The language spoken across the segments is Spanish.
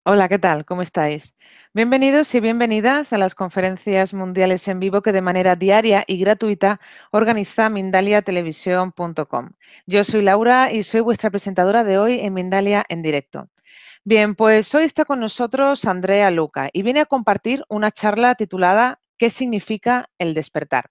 Hola, ¿qué tal? ¿Cómo estáis? Bienvenidos y bienvenidas a las conferencias mundiales en vivo que de manera diaria y gratuita organiza mindaliatelevisión.com. Yo soy Laura y soy vuestra presentadora de hoy en Mindalia en directo. Bien, pues hoy está con nosotros Andrea Luca y viene a compartir una charla titulada ¿Qué significa el despertar?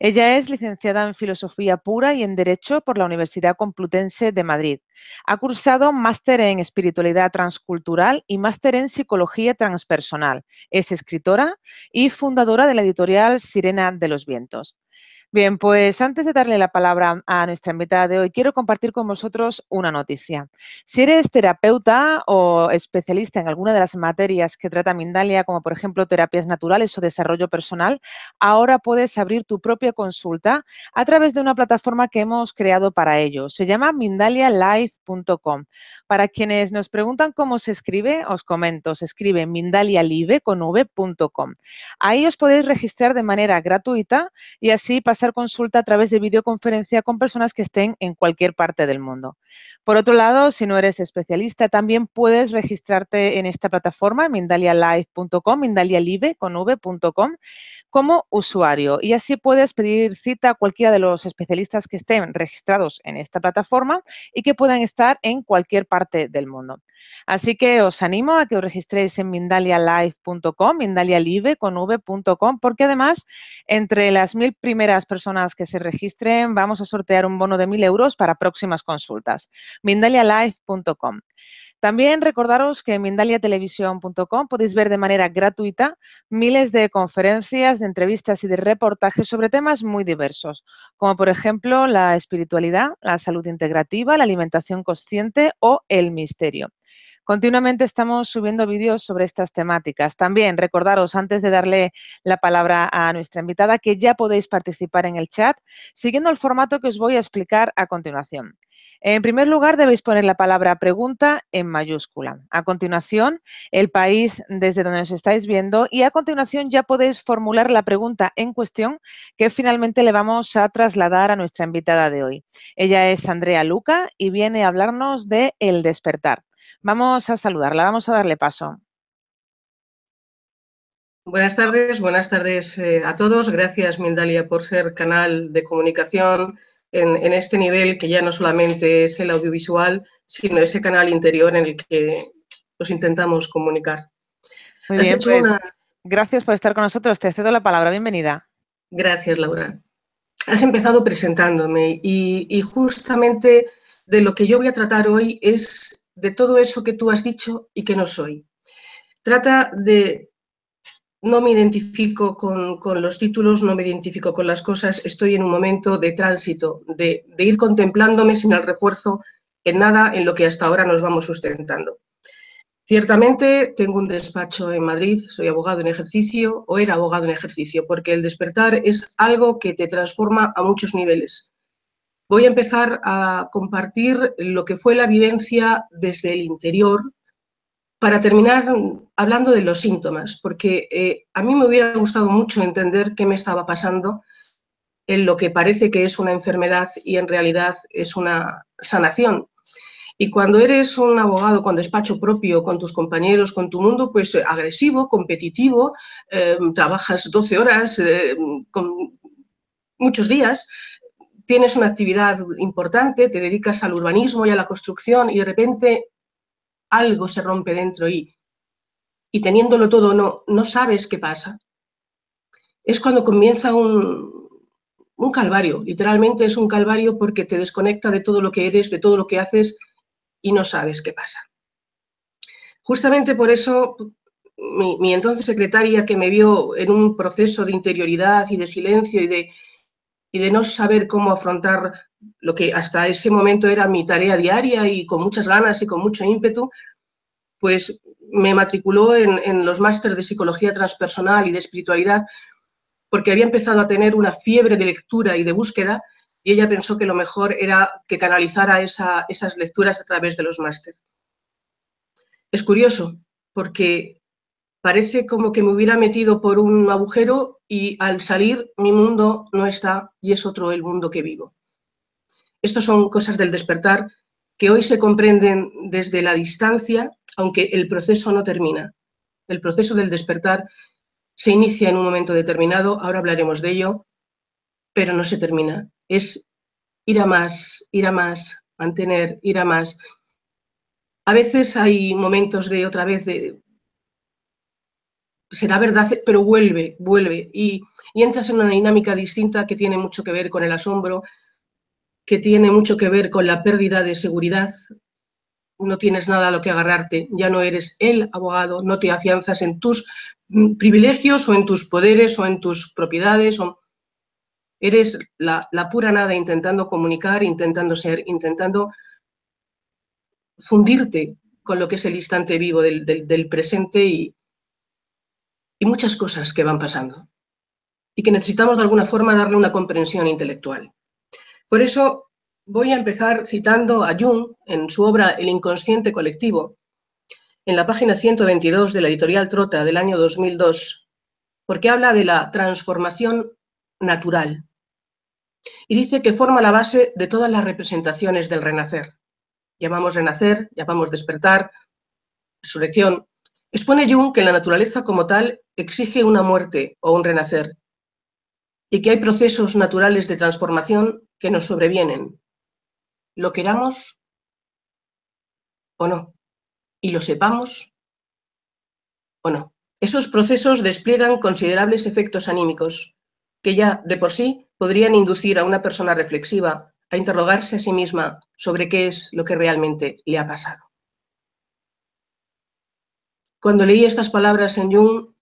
Ella es licenciada en Filosofía Pura y en Derecho por la Universidad Complutense de Madrid. Ha cursado máster en Espiritualidad Transcultural y máster en Psicología Transpersonal. Es escritora y fundadora de la editorial Sirena de los Vientos. Bien, pues antes de darle la palabra a nuestra invitada de hoy, quiero compartir con vosotros una noticia. Si eres terapeuta o especialista en alguna de las materias que trata Mindalia, como por ejemplo terapias naturales o desarrollo personal, ahora puedes abrir tu propia consulta a través de una plataforma que hemos creado para ello. Se llama mindalialive.com. Para quienes nos preguntan cómo se escribe, os comento, se escribe mindalialive.com. Ahí os podéis registrar de manera gratuita y así pasar consulta a través de videoconferencia con personas que estén en cualquier parte del mundo. Por otro lado, si no eres especialista, también puedes registrarte en esta plataforma, mindalialive.com, mindalialive.com, como usuario y así puedes pedir cita a cualquiera de los especialistas que estén registrados en esta plataforma y que puedan estar en cualquier parte del mundo. Así que os animo a que os registréis en mindalialive.com, mindalialive.com, porque además entre las 1000 primeras personas que se registren vamos a sortear un bono de 1000 euros para próximas consultas. mindalialive.com. También recordaros que en mindaliatelevisión.com podéis ver de manera gratuita miles de conferencias, de entrevistas y de reportajes sobre temas muy diversos, como por ejemplo la espiritualidad, la salud integrativa, la alimentación consciente o el misterio. Continuamente estamos subiendo vídeos sobre estas temáticas. También recordaros, antes de darle la palabra a nuestra invitada, que ya podéis participar en el chat siguiendo el formato que os voy a explicar a continuación. En primer lugar, debéis poner la palabra pregunta en mayúscula. A continuación, el país desde donde os estáis viendo y a continuación ya podéis formular la pregunta en cuestión que finalmente le vamos a trasladar a nuestra invitada de hoy. Ella es Andrea Luca y viene a hablarnos de El despertar. Vamos a saludarla, vamos a darle paso. Buenas tardes a todos. Gracias, Mindalia, por ser canal de comunicación en este nivel que ya no solamente es el audiovisual, sino ese canal interior en el que nos intentamos comunicar. Muy bien, pues gracias por estar con nosotros. Te cedo la palabra. Bienvenida. Gracias, Laura. Has empezado presentándome y justamente de lo que yo voy a tratar hoy es de todo eso que tú has dicho y que no soy. Trata de... No me identifico con los títulos, no me identifico con las cosas, estoy en un momento de tránsito, de ir contemplándome sin el refuerzo en nada en lo que hasta ahora nos vamos sustentando. Ciertamente tengo un despacho en Madrid, soy abogado en ejercicio o era abogado en ejercicio, porque el despertar es algo que te transforma a muchos niveles. Voy a empezar a compartir lo que fue la vivencia desde el interior, para terminar hablando de los síntomas, porque a mí me hubiera gustado mucho entender qué me estaba pasando en lo que parece que es una enfermedad y en realidad es una sanación. Y cuando eres un abogado con despacho propio, con tus compañeros, con tu mundo, pues agresivo, competitivo, trabajas 12 horas, con muchos días, tienes una actividad importante, te dedicas al urbanismo y a la construcción y de repente algo se rompe dentro y teniéndolo todo no sabes qué pasa. Es cuando comienza un calvario, literalmente es un calvario porque te desconecta de todo lo que eres, de todo lo que haces y no sabes qué pasa. Justamente por eso mi entonces secretaria, que me vio en un proceso de interioridad y de silencio y de no saber cómo afrontar lo que hasta ese momento era mi tarea diaria y con muchas ganas y con mucho ímpetu, pues me matriculó en los másteres de psicología transpersonal y de espiritualidad porque había empezado a tener una fiebre de lectura y de búsqueda y ella pensó que lo mejor era que canalizara esas lecturas a través de los másteres. Es curioso porque parece como que me hubiera metido por un agujero y al salir mi mundo no está y es otro el mundo que vivo. Estas son cosas del despertar que hoy se comprenden desde la distancia aunque el proceso no termina. El proceso del despertar se inicia en un momento determinado, ahora hablaremos de ello, pero no se termina. Es ir a más, mantener, ir a más. A veces hay momentos de otra vez de será verdad, pero vuelve, y entras en una dinámica distinta que tiene mucho que ver con el asombro, que tiene mucho que ver con la pérdida de seguridad. No tienes nada a lo que agarrarte, ya no eres el abogado, no te afianzas en tus privilegios o en tus poderes o en tus propiedades, eres la pura nada intentando comunicar, intentando ser, intentando fundirte con lo que es el instante vivo del presente y muchas cosas que van pasando y que necesitamos de alguna forma darle una comprensión intelectual. Por eso voy a empezar citando a Jung en su obra El inconsciente colectivo, en la página 122 de la editorial Trota del año 2002, porque habla de la transformación natural y dice que forma la base de todas las representaciones del renacer. Llamamos renacer, llamamos despertar, resurrección. Expone Jung que la naturaleza como tal exige una muerte o un renacer y que hay procesos naturales de transformación que nos sobrevienen, lo queramos o no, y lo sepamos o no. Esos procesos despliegan considerables efectos anímicos que ya de por sí podrían inducir a una persona reflexiva a interrogarse a sí misma sobre qué es lo que realmente le ha pasado. Cuando leí estas palabras en Jung,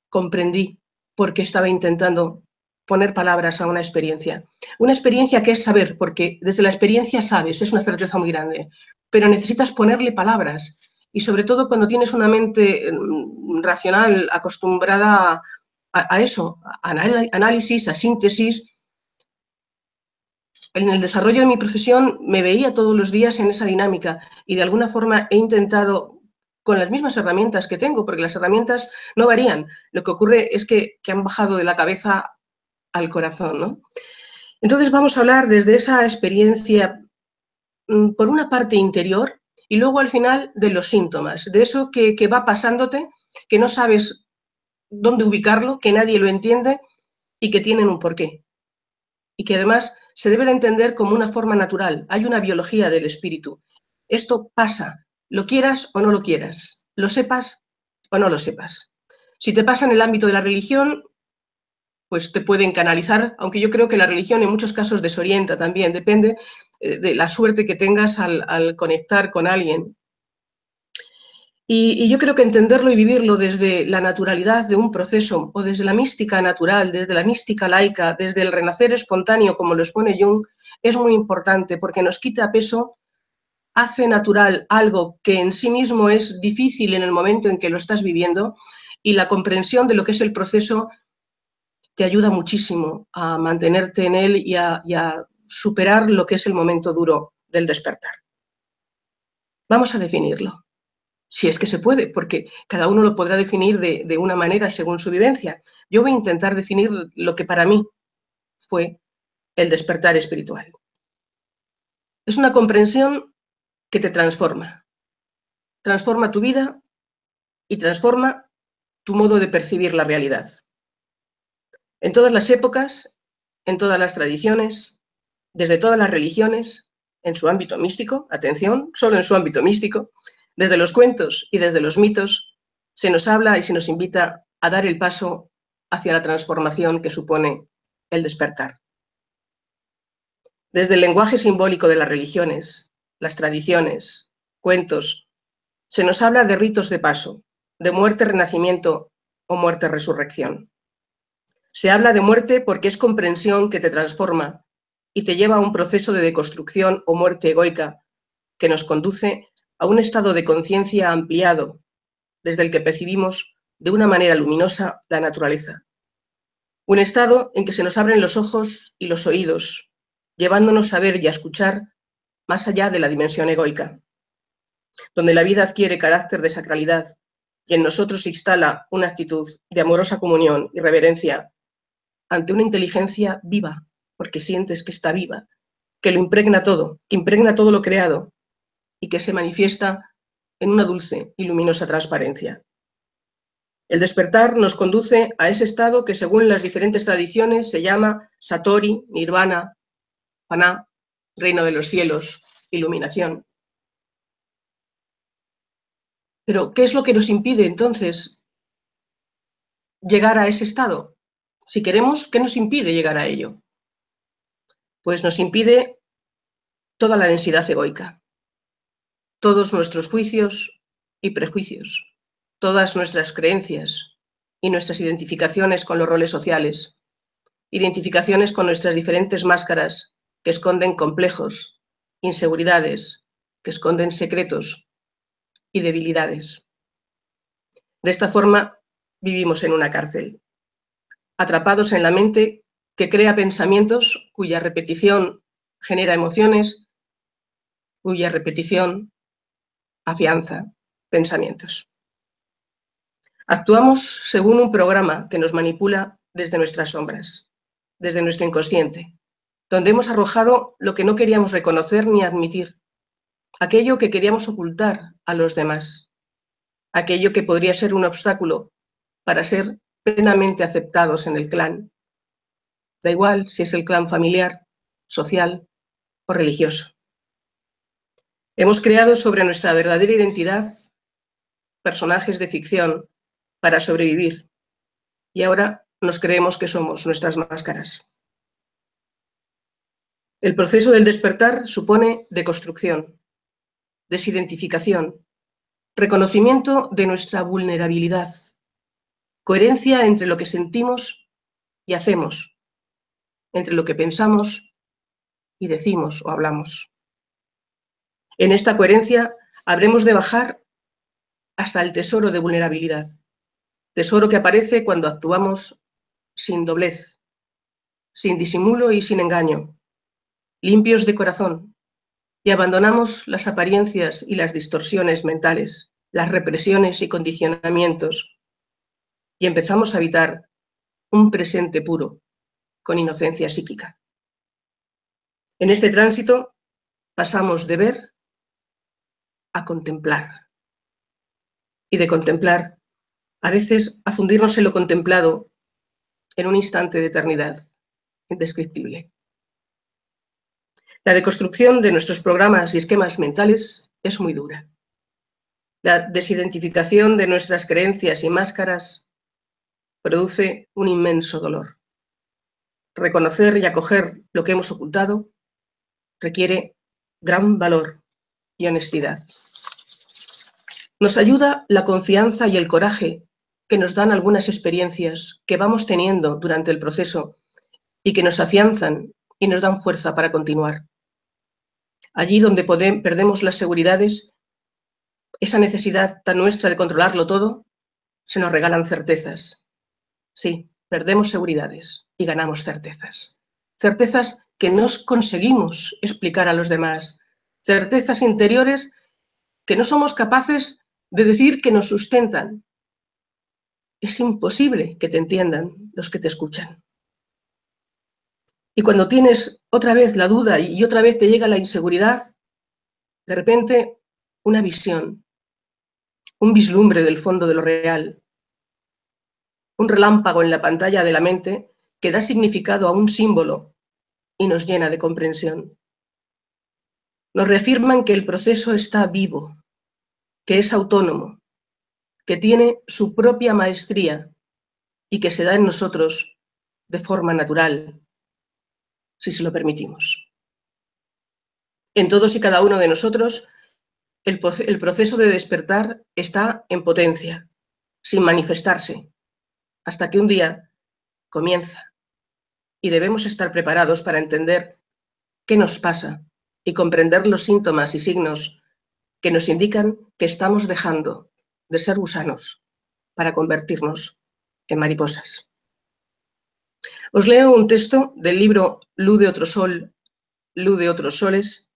comprendí por qué estaba intentando poner palabras a una experiencia. Una experiencia que es saber, porque desde la experiencia sabes, es una certeza muy grande, pero necesitas ponerle palabras. Y sobre todo cuando tienes una mente racional acostumbrada a eso, a análisis, a síntesis. En el desarrollo de mi profesión me veía todos los días en esa dinámica y de alguna forma he intentado, con las mismas herramientas que tengo, porque las herramientas no varían, lo que ocurre es que han bajado de la cabeza al corazón, ¿no? Entonces vamos a hablar desde esa experiencia, por una parte interior, y luego al final de los síntomas, de eso que va pasándote, que no sabes dónde ubicarlo, que nadie lo entiende y que tienen un porqué. Y que además se debe de entender como una forma natural. Hay una biología del espíritu. Esto pasa, lo quieras o no lo quieras, lo sepas o no lo sepas. Si te pasa en el ámbito de la religión, pues te pueden canalizar, aunque yo creo que la religión en muchos casos desorienta también, depende de la suerte que tengas al conectar con alguien. Y yo creo que entenderlo y vivirlo desde la naturalidad de un proceso o desde la mística natural, desde la mística laica, desde el renacer espontáneo, como lo expone Jung, es muy importante porque nos quita peso, hace natural algo que en sí mismo es difícil en el momento en que lo estás viviendo y la comprensión de lo que es el proceso te ayuda muchísimo a mantenerte en él y a superar lo que es el momento duro del despertar. Vamos a definirlo. Si es que se puede, porque cada uno lo podrá definir de una manera según su vivencia. Yo voy a intentar definir lo que para mí fue el despertar espiritual. Es una comprensión que te transforma. Transforma tu vida y transforma tu modo de percibir la realidad. En todas las épocas, en todas las tradiciones, desde todas las religiones, en su ámbito místico, atención, solo en su ámbito místico, desde los cuentos y desde los mitos, se nos habla y se nos invita a dar el paso hacia la transformación que supone el despertar. Desde el lenguaje simbólico de las religiones, las tradiciones, cuentos, se nos habla de ritos de paso, de muerte-renacimiento o muerte-resurrección. Se habla de muerte porque es comprensión que te transforma y te lleva a un proceso de deconstrucción o muerte egoica que nos conduce a un estado de conciencia ampliado, desde el que percibimos de una manera luminosa la naturaleza. Un estado en que se nos abren los ojos y los oídos, llevándonos a ver y a escuchar más allá de la dimensión egoica, donde la vida adquiere carácter de sacralidad y en nosotros se instala una actitud de amorosa comunión y reverencia ante una inteligencia viva, porque sientes que está viva, que lo impregna todo, que impregna todo lo creado y que se manifiesta en una dulce y luminosa transparencia. El despertar nos conduce a ese estado que, según las diferentes tradiciones, se llama Satori, Nirvana, Paná, reino de los cielos, iluminación. Pero, ¿qué es lo que nos impide, entonces, llegar a ese estado? Si queremos, ¿qué nos impide llegar a ello? Pues nos impide toda la densidad egoica, todos nuestros juicios y prejuicios, todas nuestras creencias y nuestras identificaciones con los roles sociales, identificaciones con nuestras diferentes máscaras que esconden complejos, inseguridades, que esconden secretos y debilidades. De esta forma, vivimos en una cárcel, atrapados en la mente que crea pensamientos cuya repetición genera emociones, cuya repetición afianza pensamientos. Actuamos según un programa que nos manipula desde nuestras sombras, desde nuestro inconsciente, donde hemos arrojado lo que no queríamos reconocer ni admitir, aquello que queríamos ocultar a los demás, aquello que podría ser un obstáculo para ser plenamente aceptados en el clan. Da igual si es el clan familiar, social o religioso. Hemos creado sobre nuestra verdadera identidad personajes de ficción para sobrevivir y ahora nos creemos que somos nuestras máscaras. El proceso del despertar supone deconstrucción, desidentificación, reconocimiento de nuestra vulnerabilidad, coherencia entre lo que sentimos y hacemos, entre lo que pensamos y decimos o hablamos. En esta coherencia habremos de bajar hasta el tesoro de vulnerabilidad, tesoro que aparece cuando actuamos sin doblez, sin disimulo y sin engaño, limpios de corazón, y abandonamos las apariencias y las distorsiones mentales, las represiones y condicionamientos, y empezamos a habitar un presente puro, con inocencia psíquica. En este tránsito pasamos de ver a contemplar, y de contemplar a veces a fundirnos en lo contemplado en un instante de eternidad indescriptible. La deconstrucción de nuestros programas y esquemas mentales es muy dura. La desidentificación de nuestras creencias y máscaras produce un inmenso dolor. Reconocer y acoger lo que hemos ocultado requiere gran valor y honestidad. Nos ayuda la confianza y el coraje que nos dan algunas experiencias que vamos teniendo durante el proceso y que nos afianzan y nos dan fuerza para continuar. Allí donde perdemos las seguridades, esa necesidad tan nuestra de controlarlo todo, se nos regalan certezas. Sí, perdemos seguridades y ganamos certezas. Certezas que no conseguimos explicar a los demás. Certezas interiores que no somos capaces de decir que nos sustentan. Es imposible que te entiendan los que te escuchan. Y cuando tienes otra vez la duda y otra vez te llega la inseguridad, de repente una visión, un vislumbre del fondo de lo real, un relámpago en la pantalla de la mente que da significado a un símbolo y nos llena de comprensión. Nos reafirman que el proceso está vivo, que es autónomo, que tiene su propia maestría y que se da en nosotros de forma natural, si se lo permitimos. En todos y cada uno de nosotros, el proceso de despertar está en potencia, sin manifestarse, hasta que un día comienza y debemos estar preparados para entender qué nos pasa y comprender los síntomas y signos que nos indican que estamos dejando de ser gusanos para convertirnos en mariposas. Os leo un texto del libro Luz de otro sol, Luz de otros soles,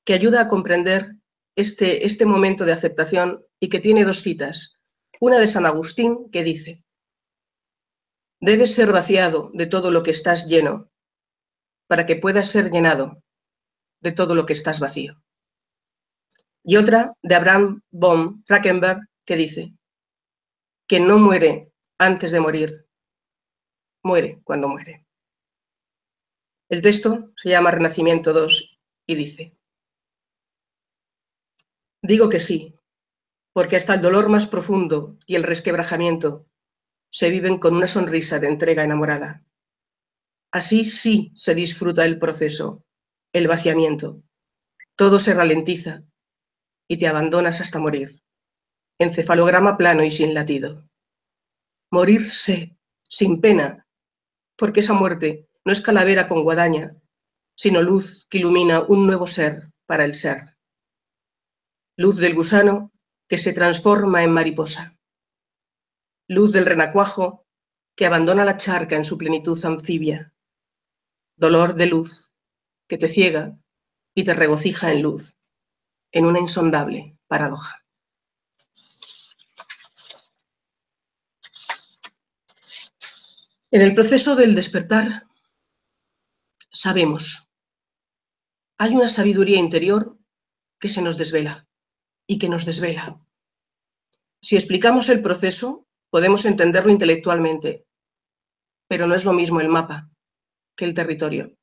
que ayuda a comprender este momento de aceptación y que tiene dos citas. Una de San Agustín que dice: debes ser vaciado de todo lo que estás lleno para que puedas ser llenado de todo lo que estás vacío. Y otra de Abraham von Frankenberg que dice: quien no muere antes de morir, muere cuando muere. El texto se llama Renacimiento 2 y dice: digo que sí, porque hasta el dolor más profundo y el resquebrajamiento se viven con una sonrisa de entrega enamorada. Así sí se disfruta el proceso, el vaciamiento. Todo se ralentiza y te abandonas hasta morir, encefalograma plano y sin latido. Morirse sin pena, porque esa muerte no es calavera con guadaña, sino luz que ilumina un nuevo ser para el ser. Luz del gusano que se transforma en mariposa. Luz del renacuajo que abandona la charca en su plenitud anfibia. Dolor de luz que te ciega y te regocija en luz, en una insondable paradoja. En el proceso del despertar, sabemos, hay una sabiduría interior que se nos desvela y que nos desvela. Si explicamos el proceso, podemos entenderlo intelectualmente, pero no es lo mismo el mapa que el territorio.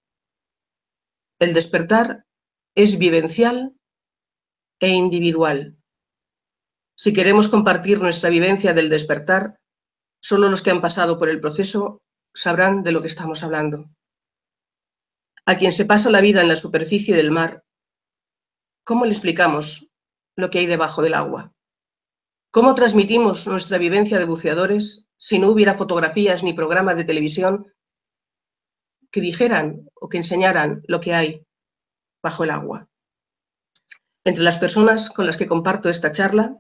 El despertar es vivencial e individual. Si queremos compartir nuestra vivencia del despertar, solo los que han pasado por el proceso sabrán de lo que estamos hablando. A quien se pasa la vida en la superficie del mar, ¿cómo le explicamos lo que hay debajo del agua? ¿Cómo transmitimos nuestra vivencia de buceadores si no hubiera fotografías ni programas de televisión que dijeran o que enseñaran lo que hay bajo el agua? Entre las personas con las que comparto esta charla,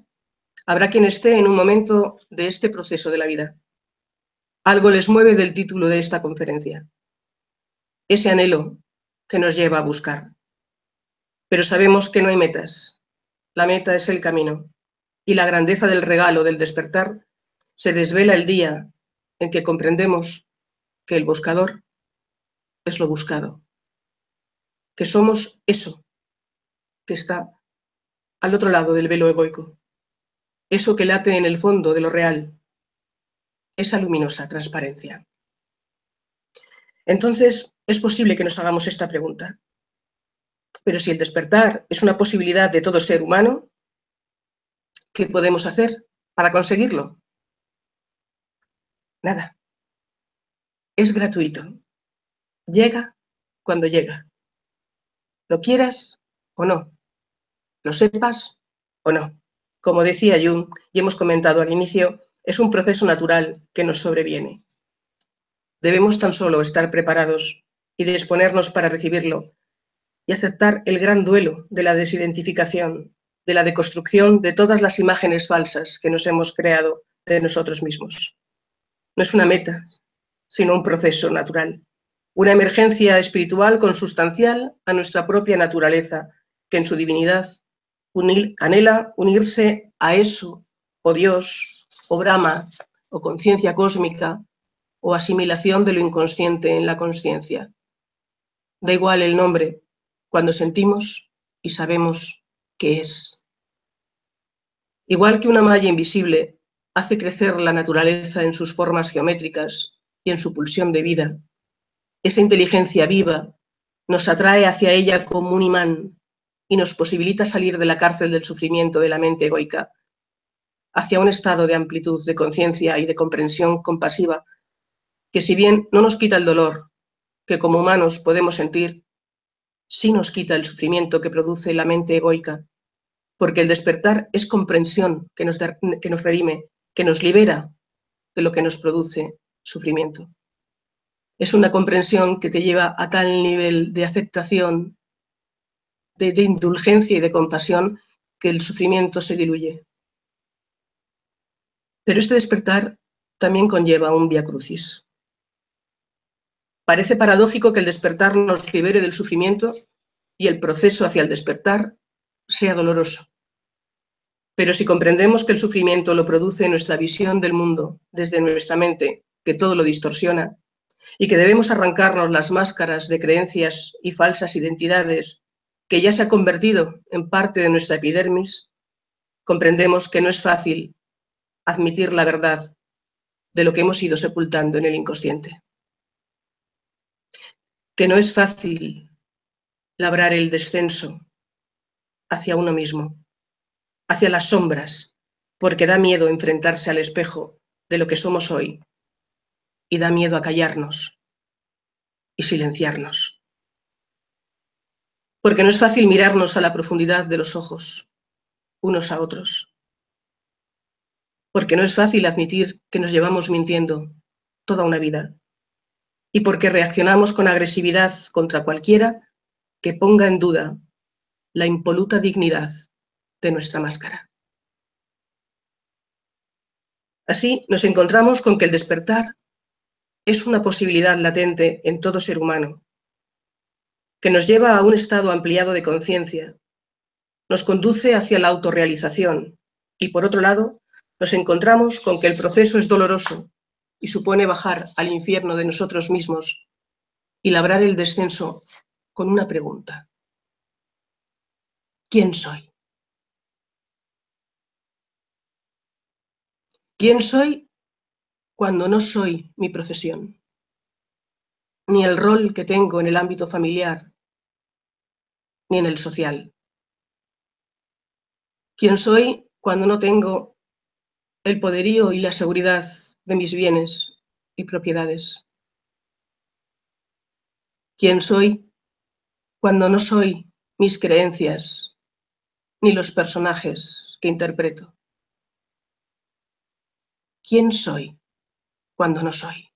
habrá quien esté en un momento de este proceso de la vida. Algo les mueve del título de esta conferencia. Ese anhelo que nos lleva a buscar. Pero sabemos que no hay metas. La meta es el camino. Y la grandeza del regalo del despertar se desvela el día en que comprendemos que el buscador es lo buscado. Que somos eso que está al otro lado del velo egoico. Eso que late en el fondo de lo real. Esa luminosa transparencia. Entonces, es posible que nos hagamos esta pregunta. Pero si el despertar es una posibilidad de todo ser humano, ¿qué podemos hacer para conseguirlo? Nada. Es gratuito. Llega cuando llega. Lo quieras o no. Lo sepas o no. Como decía Jung, y hemos comentado al inicio, es un proceso natural que nos sobreviene. Debemos tan solo estar preparados y disponernos para recibirlo y aceptar el gran duelo de la desidentificación, de la deconstrucción de todas las imágenes falsas que nos hemos creado de nosotros mismos. No es una meta, sino un proceso natural, una emergencia espiritual consustancial a nuestra propia naturaleza, que en su divinidad anhela unirse a eso, o Dios, o Brahma, o conciencia cósmica, o asimilación de lo inconsciente en la consciencia. Da igual el nombre, cuando sentimos y sabemos qué es. Igual que una malla invisible hace crecer la naturaleza en sus formas geométricas y en su pulsión de vida, esa inteligencia viva nos atrae hacia ella como un imán y nos posibilita salir de la cárcel del sufrimiento de la mente egoica hacia un estado de amplitud de conciencia y de comprensión compasiva que, si bien no nos quita el dolor que como humanos podemos sentir, sí nos quita el sufrimiento que produce la mente egoica, porque el despertar es comprensión que nos redime, que nos libera de lo que nos produce sufrimiento. Es una comprensión que te lleva a tal nivel de aceptación, de indulgencia y de compasión, que el sufrimiento se diluye. Pero este despertar también conlleva un vía crucis. Parece paradójico que el despertar nos libere del sufrimiento y el proceso hacia el despertar sea doloroso. Pero si comprendemos que el sufrimiento lo produce nuestra visión del mundo desde nuestra mente, que todo lo distorsiona, y que debemos arrancarnos las máscaras de creencias y falsas identidades que ya se ha convertido en parte de nuestra epidermis, comprendemos que no es fácil admitir la verdad de lo que hemos ido sepultando en el inconsciente. Que no es fácil labrar el descenso hacia uno mismo, hacia las sombras, porque da miedo enfrentarse al espejo de lo que somos hoy y da miedo a callarnos y silenciarnos. Porque no es fácil mirarnos a la profundidad de los ojos, unos a otros. Porque no es fácil admitir que nos llevamos mintiendo toda una vida. Y porque reaccionamos con agresividad contra cualquiera que ponga en duda la impoluta dignidad de nuestra máscara. Así nos encontramos con que el despertar es una posibilidad latente en todo ser humano, que nos lleva a un estado ampliado de conciencia, nos conduce hacia la autorrealización y, por otro lado, nos encontramos con que el proceso es doloroso y supone bajar al infierno de nosotros mismos y labrar el descenso con una pregunta. ¿Quién soy? ¿Quién soy cuando no soy mi profesión, ni el rol que tengo en el ámbito familiar, ni en el social? ¿Quién soy cuando no tengo el poderío y la seguridad de mis bienes y propiedades? ¿Quién soy cuando no soy mis creencias ni los personajes que interpreto? ¿Quién soy cuando no soy?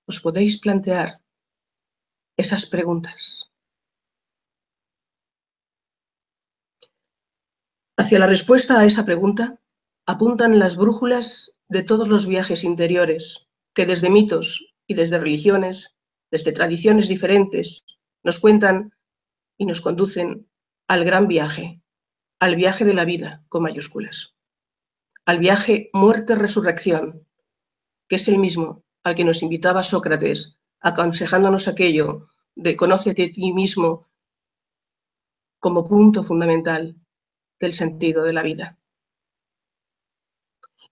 ¿Os podéis plantear esas preguntas? Hacia la respuesta a esa pregunta apuntan las brújulas de todos los viajes interiores que desde mitos y desde religiones, desde tradiciones diferentes, nos cuentan y nos conducen al gran viaje, al viaje de la vida con mayúsculas, al viaje muerte-resurrección, que es el mismo al que nos invitaba Sócrates, aconsejándonos aquello de conócete a ti mismo como punto fundamental del sentido de la vida.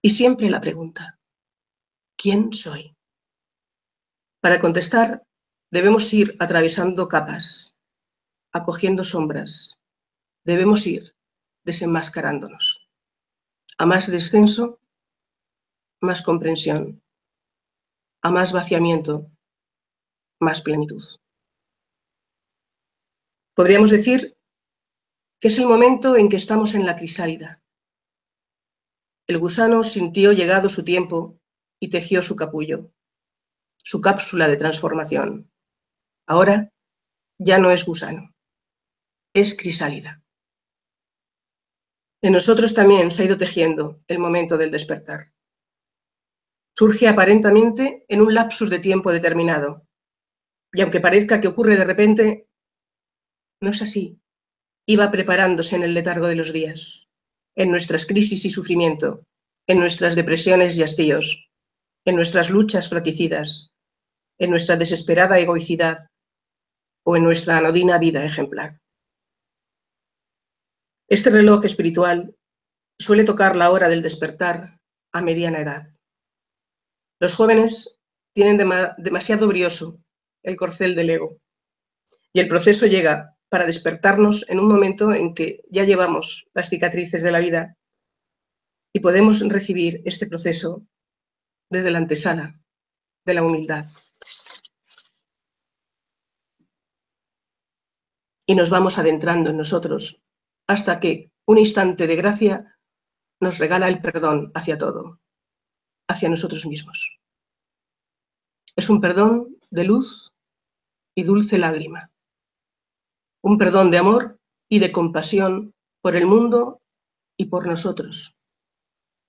Y siempre la pregunta, ¿quién soy? Para contestar, debemos ir atravesando capas, acogiendo sombras, debemos ir desenmascarándonos. A más descenso, más comprensión. A más vaciamiento, más plenitud. Podríamos decir que es el momento en que estamos en la crisálida. El gusano sintió llegado su tiempo y tejió su capullo, su cápsula de transformación. Ahora ya no es gusano, es crisálida. En nosotros también se ha ido tejiendo el momento del despertar. Surge aparentemente en un lapsus de tiempo determinado, y aunque parezca que ocurre de repente, no es así. Iba preparándose en el letargo de los días, en nuestras crisis y sufrimiento, en nuestras depresiones y hastíos, en nuestras luchas fratricidas, en nuestra desesperada egoicidad o en nuestra anodina vida ejemplar. Este reloj espiritual suele tocar la hora del despertar a mediana edad. Los jóvenes tienen demasiado brioso el corcel del ego y el proceso llega para despertarnos en un momento en que ya llevamos las cicatrices de la vida y podemos recibir este proceso desde la antesala de la humildad. Y nos vamos adentrando en nosotros hasta que un instante de gracia nos regala el perdón hacia todo, hacia nosotros mismos. Es un perdón de luz y dulce lágrima, un perdón de amor y de compasión por el mundo y por nosotros,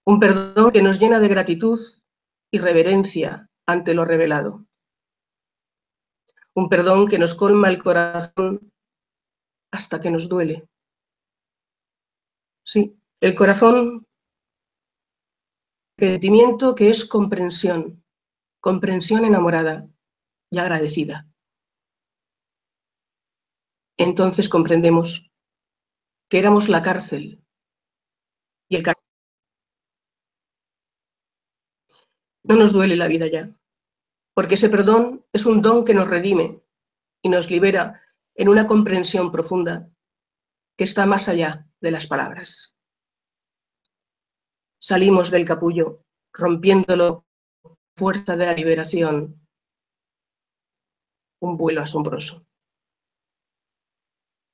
un perdón que nos llena de gratitud y reverencia ante lo revelado, un perdón que nos colma el corazón hasta que nos duele. Sí, el corazón, sentimiento que es comprensión, comprensión enamorada y agradecida. Entonces comprendemos que éramos la cárcel y el cárcel. No nos duele la vida ya, porque ese perdón es un don que nos redime y nos libera en una comprensión profunda que está más allá de las palabras. Salimos del capullo, rompiéndolo, fuerza de la liberación, un vuelo asombroso.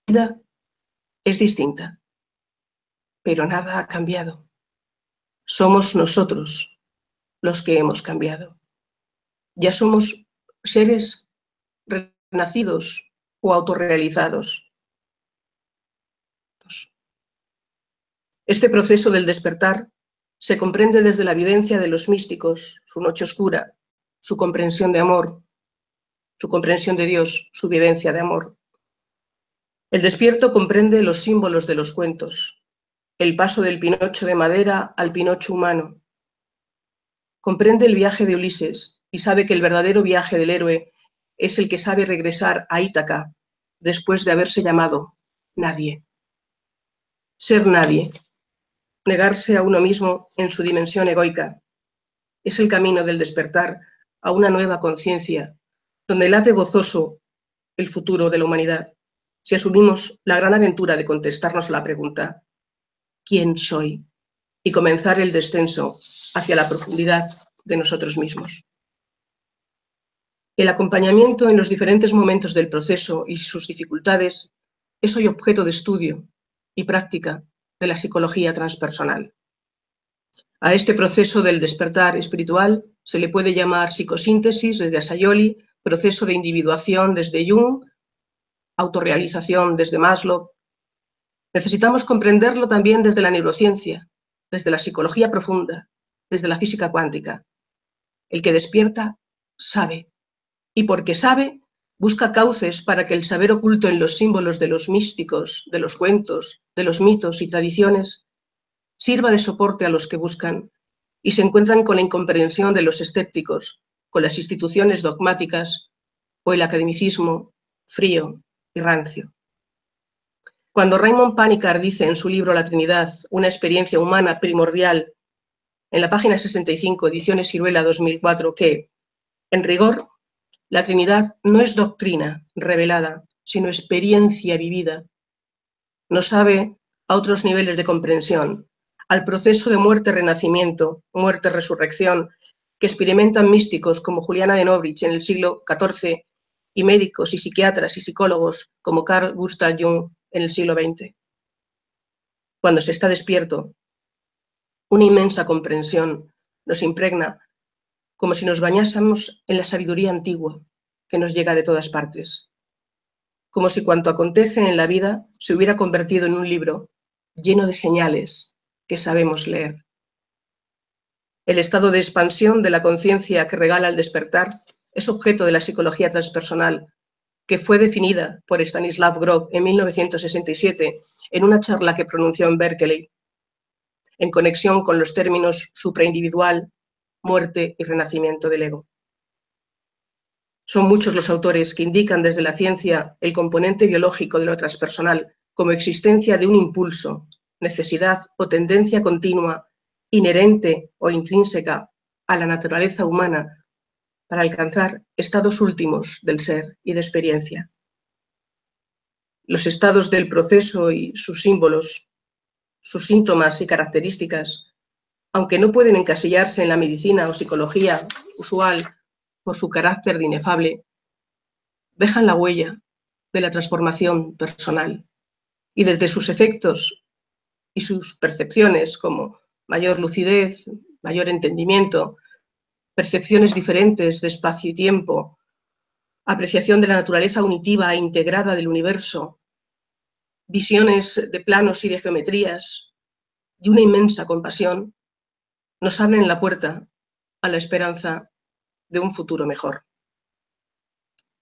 La vida es distinta, pero nada ha cambiado. Somos nosotros los que hemos cambiado. Ya somos seres renacidos o autorrealizados. Este proceso del despertar se comprende desde la vivencia de los místicos, su noche oscura, su comprensión de amor, su comprensión de Dios, su vivencia de amor. El despierto comprende los símbolos de los cuentos, el paso del Pinocho de madera al Pinocho humano. Comprende el viaje de Ulises y sabe que el verdadero viaje del héroe es el que sabe regresar a Ítaca después de haberse llamado nadie. Ser nadie, negarse a uno mismo en su dimensión egoica, es el camino del despertar a una nueva conciencia, donde late gozoso el futuro de la humanidad, si asumimos la gran aventura de contestarnos la pregunta ¿quién soy? Y comenzar el descenso hacia la profundidad de nosotros mismos. El acompañamiento en los diferentes momentos del proceso y sus dificultades es hoy objeto de estudio y práctica de la psicología transpersonal. A este proceso del despertar espiritual se le puede llamar psicosíntesis desde Asayoli, proceso de individuación desde Jung, autorrealización desde Maslow. Necesitamos comprenderlo también desde la neurociencia, desde la psicología profunda, desde la física cuántica. El que despierta sabe, y porque sabe, busca cauces para que el saber oculto en los símbolos de los místicos, de los cuentos, de los mitos y tradiciones, sirva de soporte a los que buscan y se encuentran con la incomprensión de los escépticos, con las instituciones dogmáticas o el academicismo frío y rancio. Cuando Raymond Panikar dice en su libro La Trinidad, una experiencia humana primordial, en la página 65, ediciones Siruela 2004, que, en rigor, la Trinidad no es doctrina revelada, sino experiencia vivida, nos sabe a otros niveles de comprensión, al proceso de muerte-renacimiento, muerte-resurrección, que experimentan místicos como Juliana de Nobrich en el siglo XIV y médicos y psiquiatras y psicólogos como Carl Gustav Jung en el siglo XX. Cuando se está despierto, una inmensa comprensión nos impregna como si nos bañásemos en la sabiduría antigua que nos llega de todas partes, como si cuanto acontece en la vida se hubiera convertido en un libro lleno de señales que sabemos leer. El estado de expansión de la conciencia que regala el despertar es objeto de la psicología transpersonal, que fue definida por Stanislav Grof en 1967 en una charla que pronunció en Berkeley, en conexión con los términos supraindividual, muerte y renacimiento del ego. Son muchos los autores que indican desde la ciencia el componente biológico de lo transpersonal como existencia de un impulso, necesidad o tendencia continua, inherente o intrínseca a la naturaleza humana para alcanzar estados últimos del ser y de experiencia. Los estados del proceso y sus símbolos, sus síntomas y características, aunque no pueden encasillarse en la medicina o psicología usual por su carácter de inefable, dejan la huella de la transformación personal y desde sus efectos y sus percepciones como mayor lucidez, mayor entendimiento, percepciones diferentes de espacio y tiempo, apreciación de la naturaleza unitiva e integrada del universo, visiones de planos y de geometrías y una inmensa compasión, nos abren la puerta a la esperanza de un futuro mejor.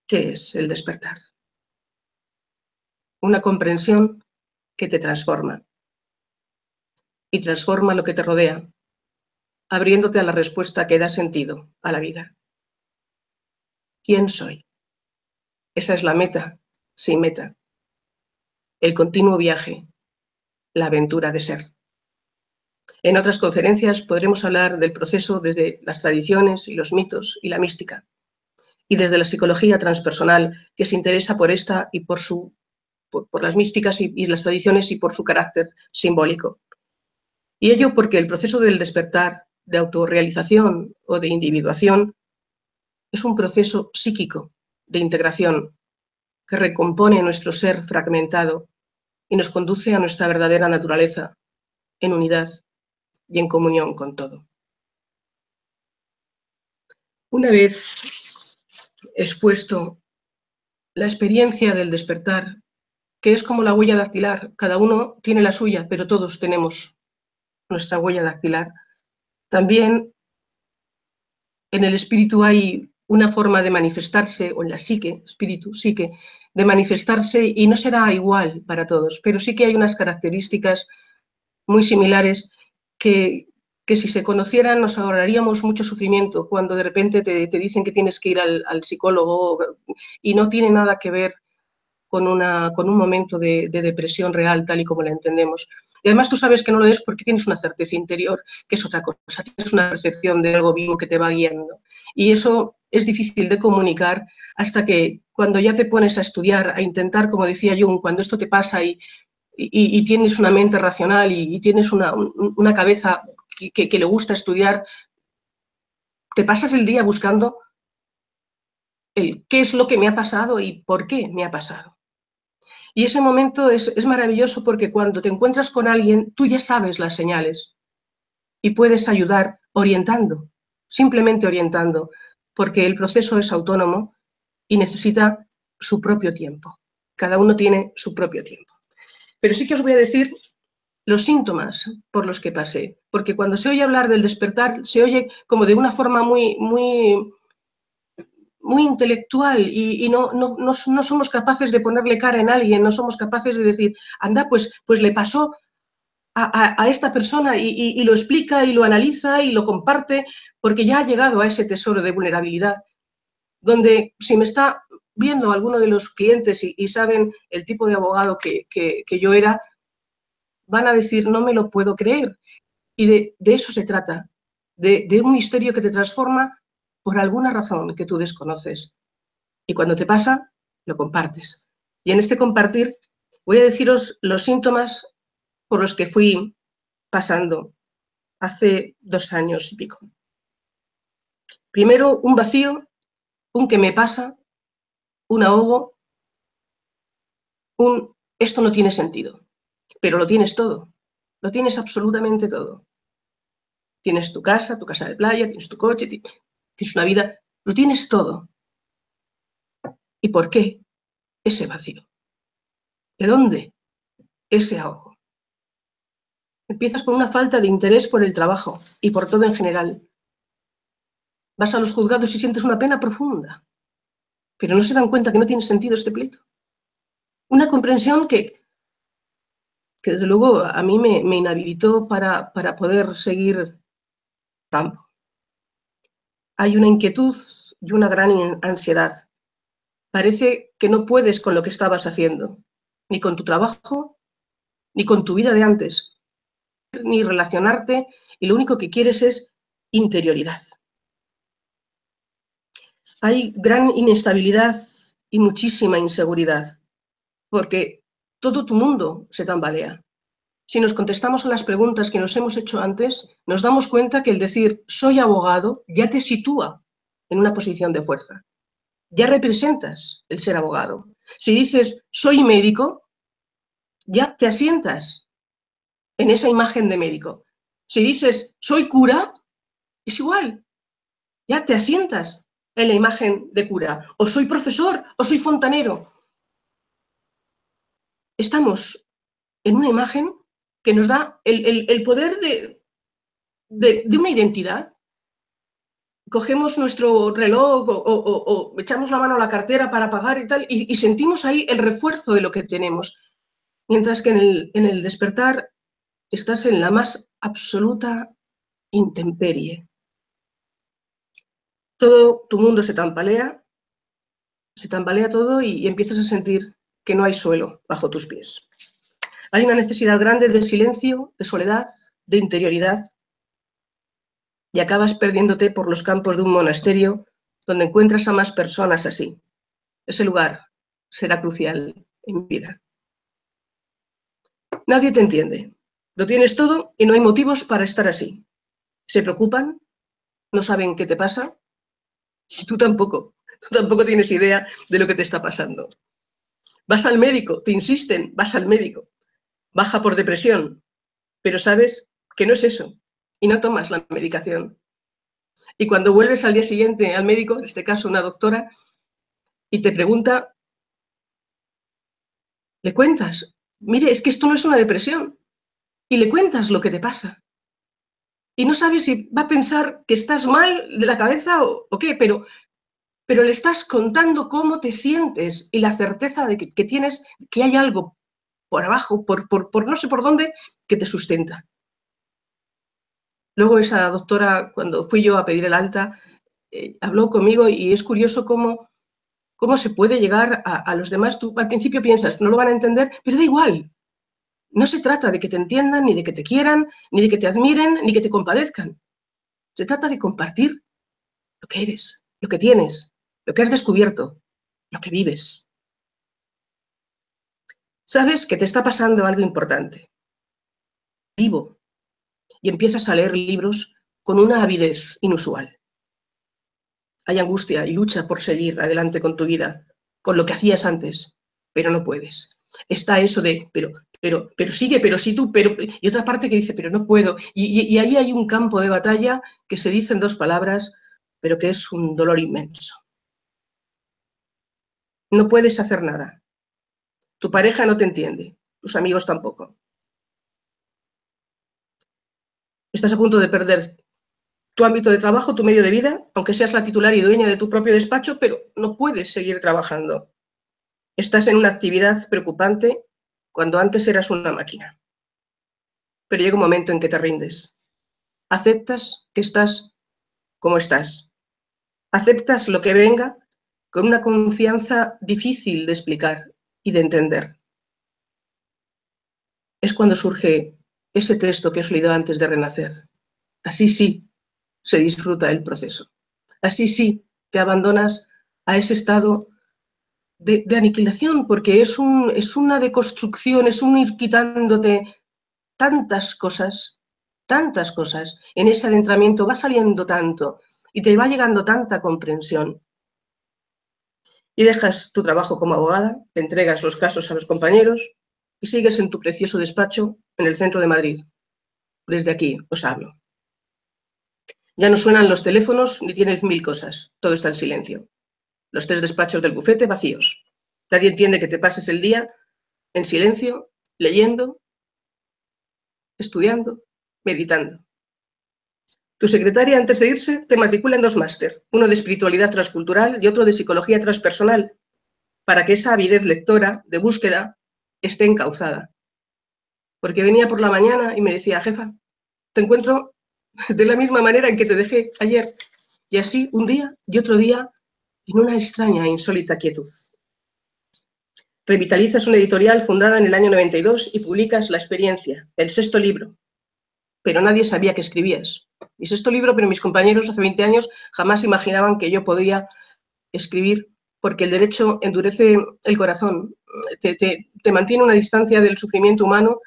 ¿Qué es el despertar? Una comprensión que te transforma y transforma lo que te rodea, abriéndote a la respuesta que da sentido a la vida. ¿Quién soy? Esa es la meta, sin meta. el continuo viaje, la aventura de ser. En otras conferencias podremos hablar del proceso desde las tradiciones y los mitos y la mística, y desde la psicología transpersonal, que se interesa por esta y por las místicas y las tradiciones y por su carácter simbólico. Y ello porque el proceso del despertar, de autorrealización o de individuación, es un proceso psíquico de integración que recompone nuestro ser fragmentado y nos conduce a nuestra verdadera naturaleza, en unidad y en comunión con todo. Una vez expuesto la experiencia del despertar, que es como la huella dactilar, cada uno tiene la suya, pero todos tenemos nuestra huella dactilar. También en el espíritu hay una forma de manifestarse, o en la psique, espíritu, psique, de manifestarse, y no será igual para todos, pero sí que hay unas características muy similares que si se conocieran nos ahorraríamos mucho sufrimiento cuando de repente te dicen que tienes que ir al psicólogo y no tiene nada que ver con un momento de depresión real tal y como la entendemos. Y además tú sabes que no lo es porque tienes una certeza interior, que es otra cosa, tienes una percepción de algo vivo que te va guiando. Y eso es difícil de comunicar hasta que cuando ya te pones a estudiar, a intentar, como decía Jung, cuando esto te pasa y tienes una mente racional y tienes una cabeza que le gusta estudiar, te pasas el día buscando el qué es lo que me ha pasado y por qué me ha pasado. Y ese momento es maravilloso porque cuando te encuentras con alguien, tú ya sabes las señales y puedes ayudar orientando, simplemente orientando, porque el proceso es autónomo y necesita su propio tiempo. Cada uno tiene su propio tiempo. Pero sí que os voy a decir los síntomas por los que pasé, porque cuando se oye hablar del despertar, se oye como de una forma muy intelectual y no somos capaces de ponerle cara en alguien, no somos capaces de decir, anda, pues le pasó a esta persona y lo explica y lo analiza y lo comparte, porque ya ha llegado a ese tesoro de vulnerabilidad, donde si me está viendo alguno de los clientes y saben el tipo de abogado que yo era, van a decir, no me lo puedo creer. Y de eso se trata, de un misterio que te transforma por alguna razón que tú desconoces. Y cuando te pasa, lo compartes. Y en este compartir voy a deciros los síntomas por los que fui pasando hace 2 años y pico. Primero, un vacío, un qué me pasa, un ahogo, un esto no tiene sentido, pero lo tienes todo, lo tienes absolutamente todo. Tienes tu casa de playa, tienes tu coche, tienes una vida, lo tienes todo. ¿Y por qué ese vacío? ¿De dónde ese ahogo? Empiezas con una falta de interés por el trabajo y por todo en general. Vas a los juzgados y sientes una pena profunda, pero no se dan cuenta que no tiene sentido este pleito. Una comprensión que desde luego a mí me inhabilitó para poder seguir campo. Hay una inquietud y una gran ansiedad. Parece que no puedes con lo que estabas haciendo, ni con tu trabajo, ni con tu vida de antes, ni relacionarte, y lo único que quieres es interioridad. Hay gran inestabilidad y muchísima inseguridad, porque todo tu mundo se tambalea. Si nos contestamos a las preguntas que nos hemos hecho antes, nos damos cuenta que el decir soy abogado ya te sitúa en una posición de fuerza. Ya representas el ser abogado. Si dices soy médico, ya te asientas en esa imagen de médico. Si dices soy cura, es igual, ya te asientas en la imagen de cura. O soy profesor, o soy fontanero. Estamos en una imagen que nos da el poder de una identidad. Cogemos nuestro reloj o echamos la mano a la cartera para pagar y tal, y sentimos ahí el refuerzo de lo que tenemos. Mientras que en el despertar estás en la más absoluta intemperie. Todo tu mundo se tambalea todo y empiezas a sentir que no hay suelo bajo tus pies. Hay una necesidad grande de silencio, de soledad, de interioridad, y acabas perdiéndote por los campos de un monasterio donde encuentras a más personas así. Ese lugar será crucial en mi vida. Nadie te entiende. Lo tienes todo y no hay motivos para estar así. Se preocupan, no saben qué te pasa, y tú tampoco. Tú tampoco tienes idea de lo que te está pasando. Vas al médico, te insisten, vas al médico. Baja por depresión, pero sabes que no es eso y no tomas la medicación. Y cuando vuelves al día siguiente al médico, en este caso una doctora, y te pregunta, le cuentas, mire, es que esto no es una depresión, y le cuentas lo que te pasa. Y no sabes si va a pensar que estás mal de la cabeza o qué, pero le estás contando cómo te sientes y la certeza de que tienes, que hay algo por abajo, por no sé por dónde, que te sustenta. Luego esa doctora, cuando fui yo a pedir el alta, habló conmigo y es curioso cómo se puede llegar a los demás. Tú al principio piensas, no lo van a entender, pero da igual. No se trata de que te entiendan, ni de que te quieran, ni de que te admiren, ni que te compadezcan. Se trata de compartir lo que eres, lo que tienes, lo que has descubierto, lo que vives. Sabes que te está pasando algo importante, vivo, y empiezas a leer libros con una avidez inusual. Hay angustia y lucha por seguir adelante con tu vida, con lo que hacías antes, pero no puedes. Está eso de, pero sigue, pero sí tú, pero... Y otra parte que dice, pero no puedo. Y ahí hay un campo de batalla que se dice en 2 palabras, pero que es un dolor inmenso. No puedes hacer nada. Tu pareja no te entiende, tus amigos tampoco. Estás a punto de perder tu ámbito de trabajo, tu medio de vida, aunque seas la titular y dueña de tu propio despacho, pero no puedes seguir trabajando. Estás en una actividad preocupante cuando antes eras una máquina. Pero llega un momento en que te rindes. Aceptas que estás como estás. Aceptas lo que venga con una confianza difícil de explicar y de entender. Es cuando surge ese texto que os he leído antes de renacer. Así sí se disfruta el proceso. Así sí te abandonas a ese estado de aniquilación, porque es una deconstrucción, es un ir quitándote tantas cosas, en ese adentramiento va saliendo tanto y te va llegando tanta comprensión. Y dejas tu trabajo como abogada, entregas los casos a los compañeros y sigues en tu precioso despacho en el centro de Madrid. Desde aquí os hablo. Ya no suenan los teléfonos ni tienes 1000 cosas, todo está en silencio. Los 3 despachos del bufete vacíos. Nadie entiende que te pases el día en silencio, leyendo, estudiando, meditando. Tu secretaria, antes de irse, te matricula en 2 máster, uno de espiritualidad transcultural y otro de psicología transpersonal, para que esa avidez lectora, de búsqueda, esté encauzada. Porque venía por la mañana y me decía, jefa, te encuentro de la misma manera en que te dejé ayer. Y así, un día y otro día, en una extraña e insólita quietud. Revitalizas una editorial fundada en el año 92 y publicas La experiencia, el 6º libro. Pero nadie sabía que escribías. Mi 6º libro, pero mis compañeros hace 20 años jamás imaginaban que yo podía escribir, porque el derecho endurece el corazón, te mantiene a una distancia del sufrimiento humano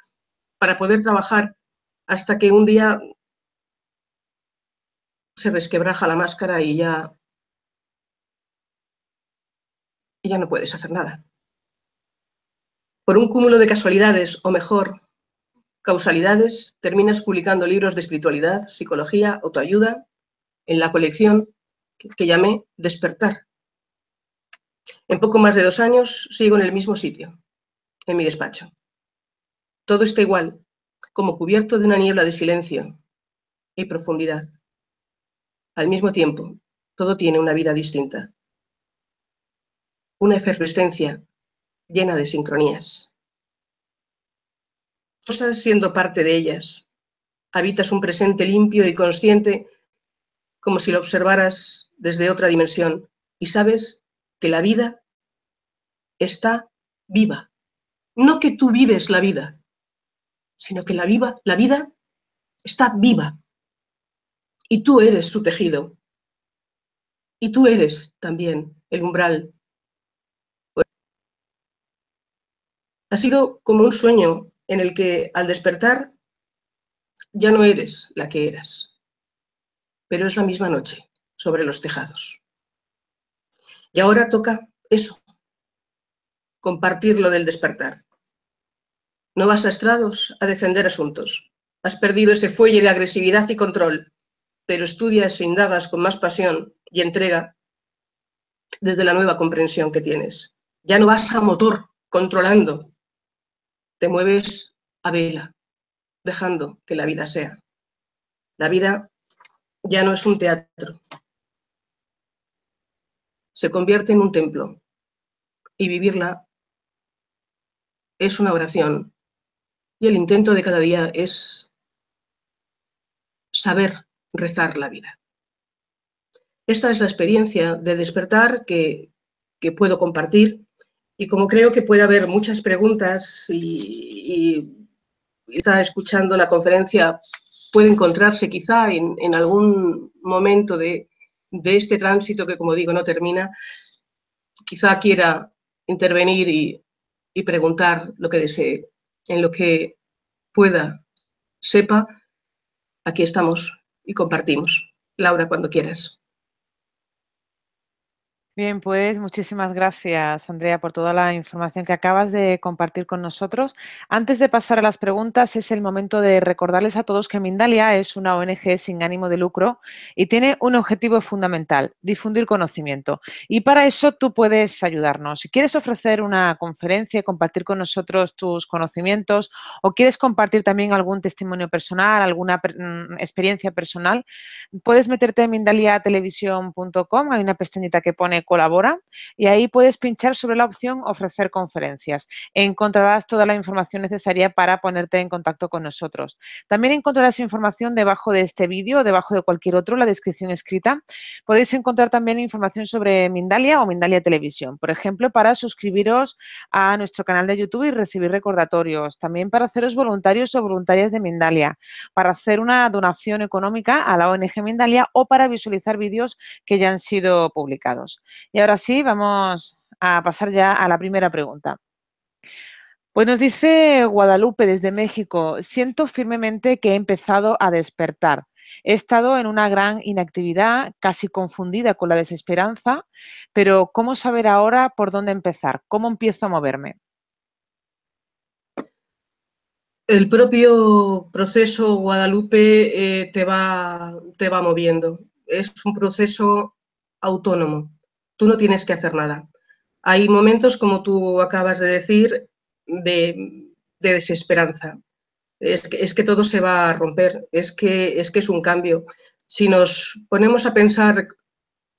para poder trabajar hasta que un día se resquebraja la máscara y ya no puedes hacer nada. Por un cúmulo de casualidades, o mejor, causalidades, terminas publicando libros de espiritualidad, psicología, autoayuda, en la colección que llamé Despertar. En poco más de 2 años sigo en el mismo sitio, en mi despacho. Todo está igual, como cubierto de una niebla de silencio y profundidad. Al mismo tiempo, todo tiene una vida distinta. Una efervescencia llena de sincronías. Cosas siendo parte de ellas. Habitas un presente limpio y consciente como si lo observaras desde otra dimensión y sabes que la vida está viva. No que tú vives la vida, sino que la vida está viva. Y tú eres su tejido. Y tú eres también el umbral. Ha sido como un sueño en el que al despertar ya no eres la que eras, pero es la misma noche sobre los tejados. Y ahora toca eso, compartir lo del despertar. No vas a estrados a defender asuntos. Has perdido ese fuelle de agresividad y control, pero estudias e indagas con más pasión y entrega desde la nueva comprensión que tienes. Ya no vas a motor, controlando. Te mueves a vela, dejando que la vida sea. La vida ya no es un teatro. Se convierte en un templo y vivirla es una oración. Y el intento de cada día es saber rezar la vida. Esta es la experiencia de despertar que puedo compartir, y como creo que puede haber muchas preguntas y está escuchando la conferencia puede encontrarse quizá en algún momento de este tránsito que, como digo, no termina, quizá quiera intervenir y preguntar lo que desee. En lo que pueda, sepa, aquí estamos y compartimos. Laura, cuando quieras. Bien, pues muchísimas gracias, Andrea, por toda la información que acabas de compartir con nosotros. Antes de pasar a las preguntas, es el momento de recordarles a todos que Mindalia es una ONG sin ánimo de lucro y tiene un objetivo fundamental: difundir conocimiento. Y para eso tú puedes ayudarnos. Si quieres ofrecer una conferencia y compartir con nosotros tus conocimientos, o quieres compartir también algún testimonio personal, alguna experiencia personal, puedes meterte en mindaliatelevisión.com, hay una pestañita que pone colabora y ahí puedes pinchar sobre la opción ofrecer conferencias. Encontrarás toda la información necesaria para ponerte en contacto con nosotros. También encontrarás información debajo de este vídeo, debajo de cualquier otro, la descripción escrita. Podéis encontrar también información sobre Mindalia o Mindalia Televisión, por ejemplo, para suscribiros a nuestro canal de YouTube y recibir recordatorios, también para haceros voluntarios o voluntarias de Mindalia, para hacer una donación económica a la ONG Mindalia o para visualizar vídeos que ya han sido publicados. Y ahora sí, vamos a pasar ya a la primera pregunta. Pues nos dice Guadalupe desde México: siento firmemente que he empezado a despertar. He estado en una gran inactividad, casi confundida con la desesperanza, pero ¿cómo saber ahora por dónde empezar? ¿Cómo empiezo a moverme? El propio proceso, Guadalupe, te va moviendo. Es un proceso autónomo. Tú no tienes que hacer nada. Hay momentos, como tú acabas de decir, de desesperanza. Es que todo se va a romper, es un cambio. Si nos ponemos a pensar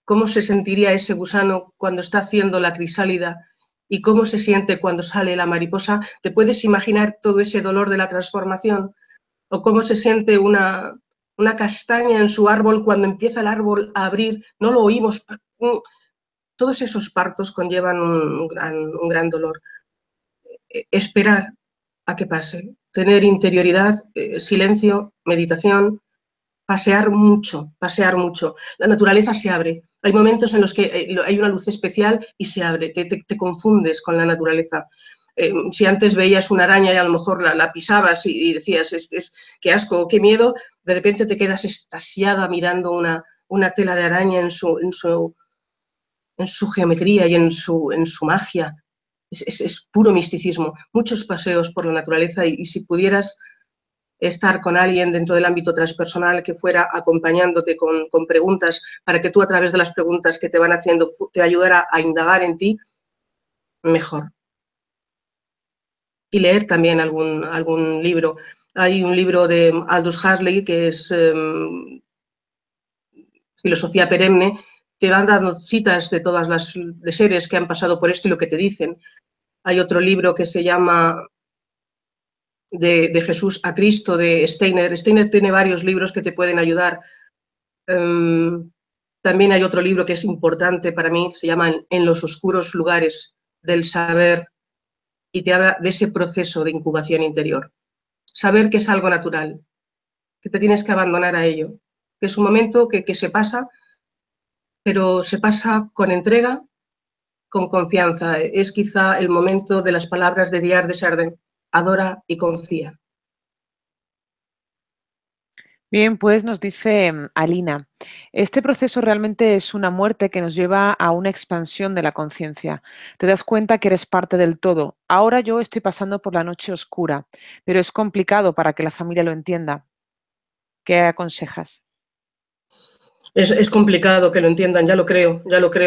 cómo se sentiría ese gusano cuando está haciendo la crisálida y cómo se siente cuando sale la mariposa, ¿te puedes imaginar todo ese dolor de la transformación? ¿O cómo se siente una castaña en su árbol cuando empieza el árbol a abrir? No lo oímos. Todos esos partos conllevan un gran dolor. Esperar a que pase, tener interioridad, silencio, meditación, pasear mucho, pasear mucho. La naturaleza se abre. Hay momentos en los que hay una luz especial y se abre, te confundes con la naturaleza. Si antes veías una araña y a lo mejor la pisabas y decías, qué asco, qué miedo, de repente te quedas extasiada mirando una tela de araña en su geometría y en su magia. Es puro misticismo. Muchos paseos por la naturaleza y si pudieras estar con alguien dentro del ámbito transpersonal que fuera acompañándote con preguntas para que tú a través de las preguntas que te van haciendo te ayudara a indagar en ti, mejor. Y leer también algún libro. Hay un libro de Aldous Huxley que es Filosofía perenne, te van dando citas de todas las de seres que han pasado por esto y lo que te dicen. Hay otro libro que se llama de Jesús a Cristo, de Steiner. Steiner tiene varios libros que te pueden ayudar. También hay otro libro que es importante para mí, que se llama En los oscuros lugares del saber, y te habla de ese proceso de incubación interior. Saber que es algo natural, que te tienes que abandonar a ello, que es un momento que se pasa, pero se pasa con entrega, con confianza. Es quizá el momento de las palabras de Diar de Sarden: adora y confía. Bien, pues nos dice Alina, este proceso realmente es una muerte que nos lleva a una expansión de la conciencia. Te das cuenta que eres parte del todo. Ahora yo estoy pasando por la noche oscura, pero es complicado para que la familia lo entienda. ¿Qué aconsejas? Es complicado que lo entiendan, ya lo creo,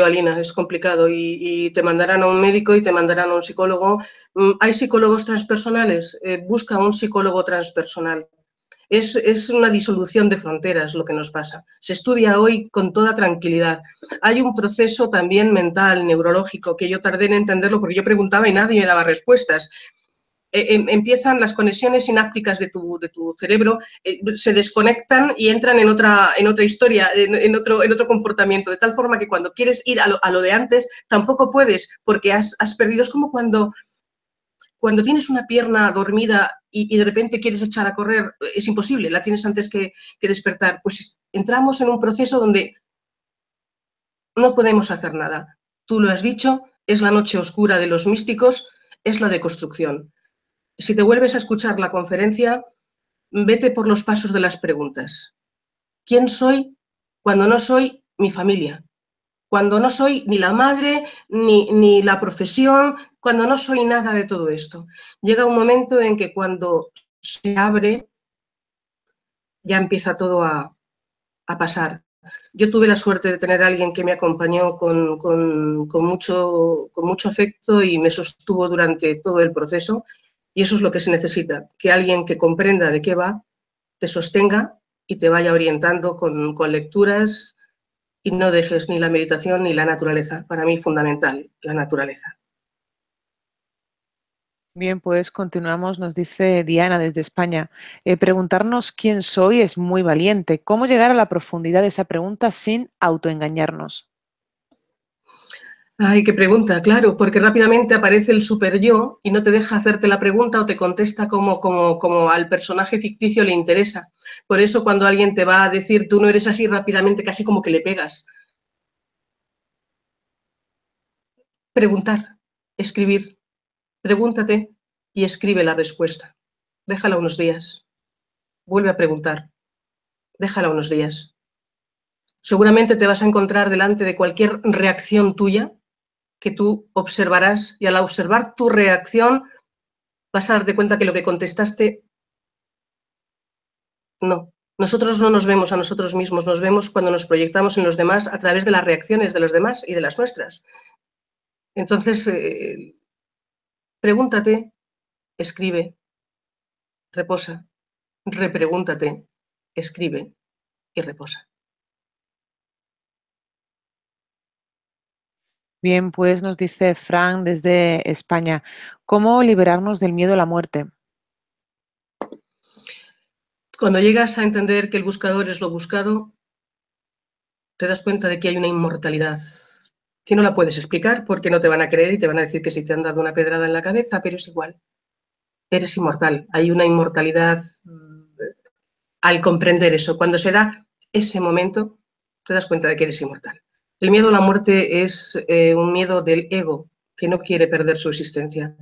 Alina, es complicado y te mandarán a un médico y te mandarán a un psicólogo. ¿Hay psicólogos transpersonales? Busca un psicólogo transpersonal. Es una disolución de fronteras lo que nos pasa. Se estudia hoy con toda tranquilidad. Hay un proceso también mental, neurológico, que yo tardé en entenderlo porque yo preguntaba y nadie me daba respuestas. Empiezan las conexiones sinápticas de tu cerebro, se desconectan y entran en otra historia, en otro comportamiento, de tal forma que cuando quieres ir a lo de antes, tampoco puedes, porque has perdido. Es como cuando tienes una pierna dormida y de repente quieres echar a correr, es imposible, la tienes antes que despertar. Pues entramos en un proceso donde no podemos hacer nada. Tú lo has dicho, es la noche oscura de los místicos, es la deconstrucción. Si te vuelves a escuchar la conferencia, vete por los pasos de las preguntas. ¿Quién soy cuando no soy mi familia? Cuando no soy ni la madre, ni la profesión, cuando no soy nada de todo esto. Llega un momento en que cuando se abre, ya empieza todo a pasar. Yo tuve la suerte de tener a alguien que me acompañó con mucho afecto y me sostuvo durante todo el proceso, y eso es lo que se necesita, que alguien que comprenda de qué va, te sostenga y te vaya orientando con lecturas, y no dejes ni la meditación ni la naturaleza. Para mí fundamental, la naturaleza. Bien, pues continuamos, nos dice Diana desde España. Preguntarnos quién soy es muy valiente. ¿Cómo llegar a la profundidad de esa pregunta sin autoengañarnos? Ay, qué pregunta, claro, porque rápidamente aparece el super yo y no te deja hacerte la pregunta o te contesta como al personaje ficticio le interesa. Por eso cuando alguien te va a decir tú no eres así, rápidamente casi como que le pegas. Preguntar, escribir, pregúntate y escribe la respuesta. Déjala unos días, vuelve a preguntar, déjala unos días. Seguramente te vas a encontrar delante de cualquier reacción tuya que tú observarás, y al observar tu reacción vas a darte cuenta que lo que contestaste, no. Nosotros no nos vemos a nosotros mismos, nos vemos cuando nos proyectamos en los demás a través de las reacciones de los demás y de las nuestras. Entonces, pregúntate, escribe, reposa, repregúntate, escribe y reposa. Bien, pues nos dice Fran desde España, ¿cómo liberarnos del miedo a la muerte? Cuando llegas a entender que el buscador es lo buscado, te das cuenta de que hay una inmortalidad que no la puedes explicar porque no te van a creer y te van a decir que si te han dado una pedrada en la cabeza, pero es igual. Eres inmortal. Hay una inmortalidad al comprender eso. Cuando se da ese momento, te das cuenta de que eres inmortal. El miedo a la muerte es un miedo del ego que no quiere perder su existencia.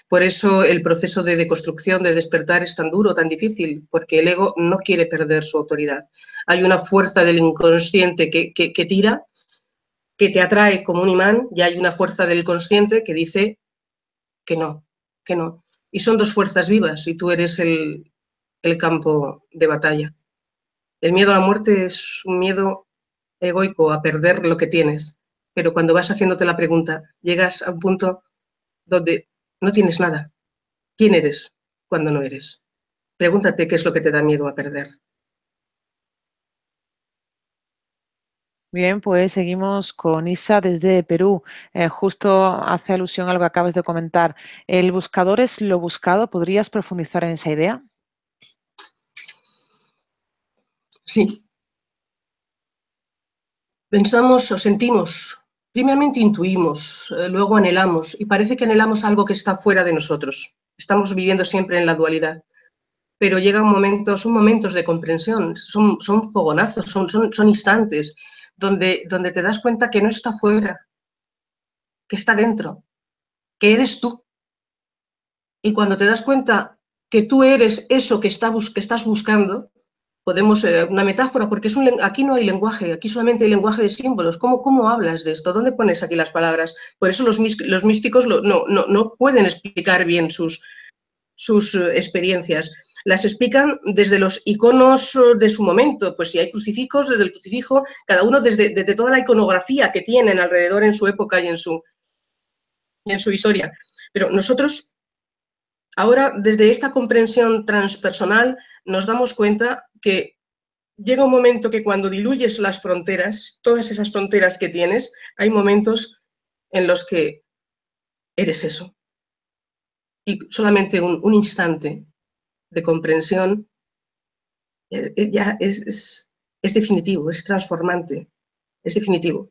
Por eso el proceso de deconstrucción, de despertar, es tan duro, tan difícil, porque el ego no quiere perder su autoridad. Hay una fuerza del inconsciente que tira, que te atrae como un imán, y hay una fuerza del consciente que dice que no, que no. Y son dos fuerzas vivas y tú eres el campo de batalla. El miedo a la muerte es un miedo egoico a perder lo que tienes, pero cuando vas haciéndote la pregunta, llegas a un punto donde no tienes nada. ¿Quién eres cuando no eres? Pregúntate qué es lo que te da miedo a perder. Bien, pues seguimos con Isa desde Perú. Justo hace alusión a lo que acabas de comentar. ¿El buscador es lo buscado? ¿Podrías profundizar en esa idea? Sí, pensamos o sentimos Primeramente intuimos, luego anhelamos, y parece que anhelamos algo que está fuera de nosotros. Estamos viviendo siempre en la dualidad. Pero llega un momento, son momentos de comprensión, son fogonazos, son instantes donde te das cuenta que no está fuera, que está dentro, que eres tú. Y cuando te das cuenta que tú eres eso que estás buscando, podemos, una metáfora, porque aquí no hay lenguaje, aquí solamente hay lenguaje de símbolos. ¿Cómo hablas de esto? ¿Dónde pones aquí las palabras? Por eso los místicos no pueden explicar bien sus experiencias. Las explican desde los iconos de su momento, pues si hay crucifijos, desde el crucifijo, cada uno desde toda la iconografía que tienen alrededor en su época y en su historia. Pero nosotros, ahora, desde esta comprensión transpersonal, nos damos cuenta que llega un momento que cuando diluyes las fronteras, todas esas fronteras que tienes, hay momentos en los que eres eso. Y solamente un instante de comprensión ya es definitivo, es transformante, es definitivo.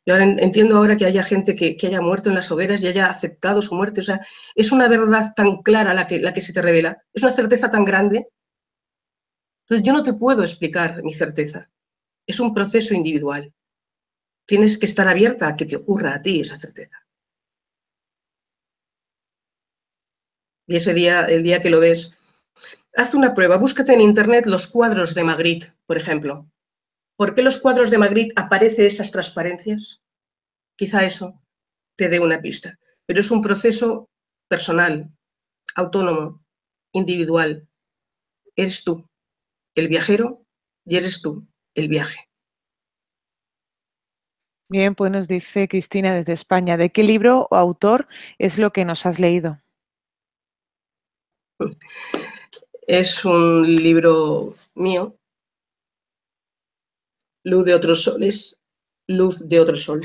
Yo ahora entiendo ahora que haya gente que haya muerto en las hogueras y haya aceptado su muerte. O sea, es una verdad tan clara la que se te revela, es una certeza tan grande. Entonces, yo no te puedo explicar mi certeza. Es un proceso individual. Tienes que estar abierta a que te ocurra a ti esa certeza. Y ese día, el día que lo ves, haz una prueba, búscate en internet los cuadros de Magritte, por ejemplo. ¿Por qué los cuadros de Magritte aparecen esas transparencias? Quizá eso te dé una pista. Pero es un proceso personal, autónomo, individual. Eres tú el viajero y eres tú el viaje. Bien, pues nos dice Cristina desde España, ¿de qué libro o autor es lo que nos has leído? Es un libro mío, Luz de otros soles, Luz de otro sol.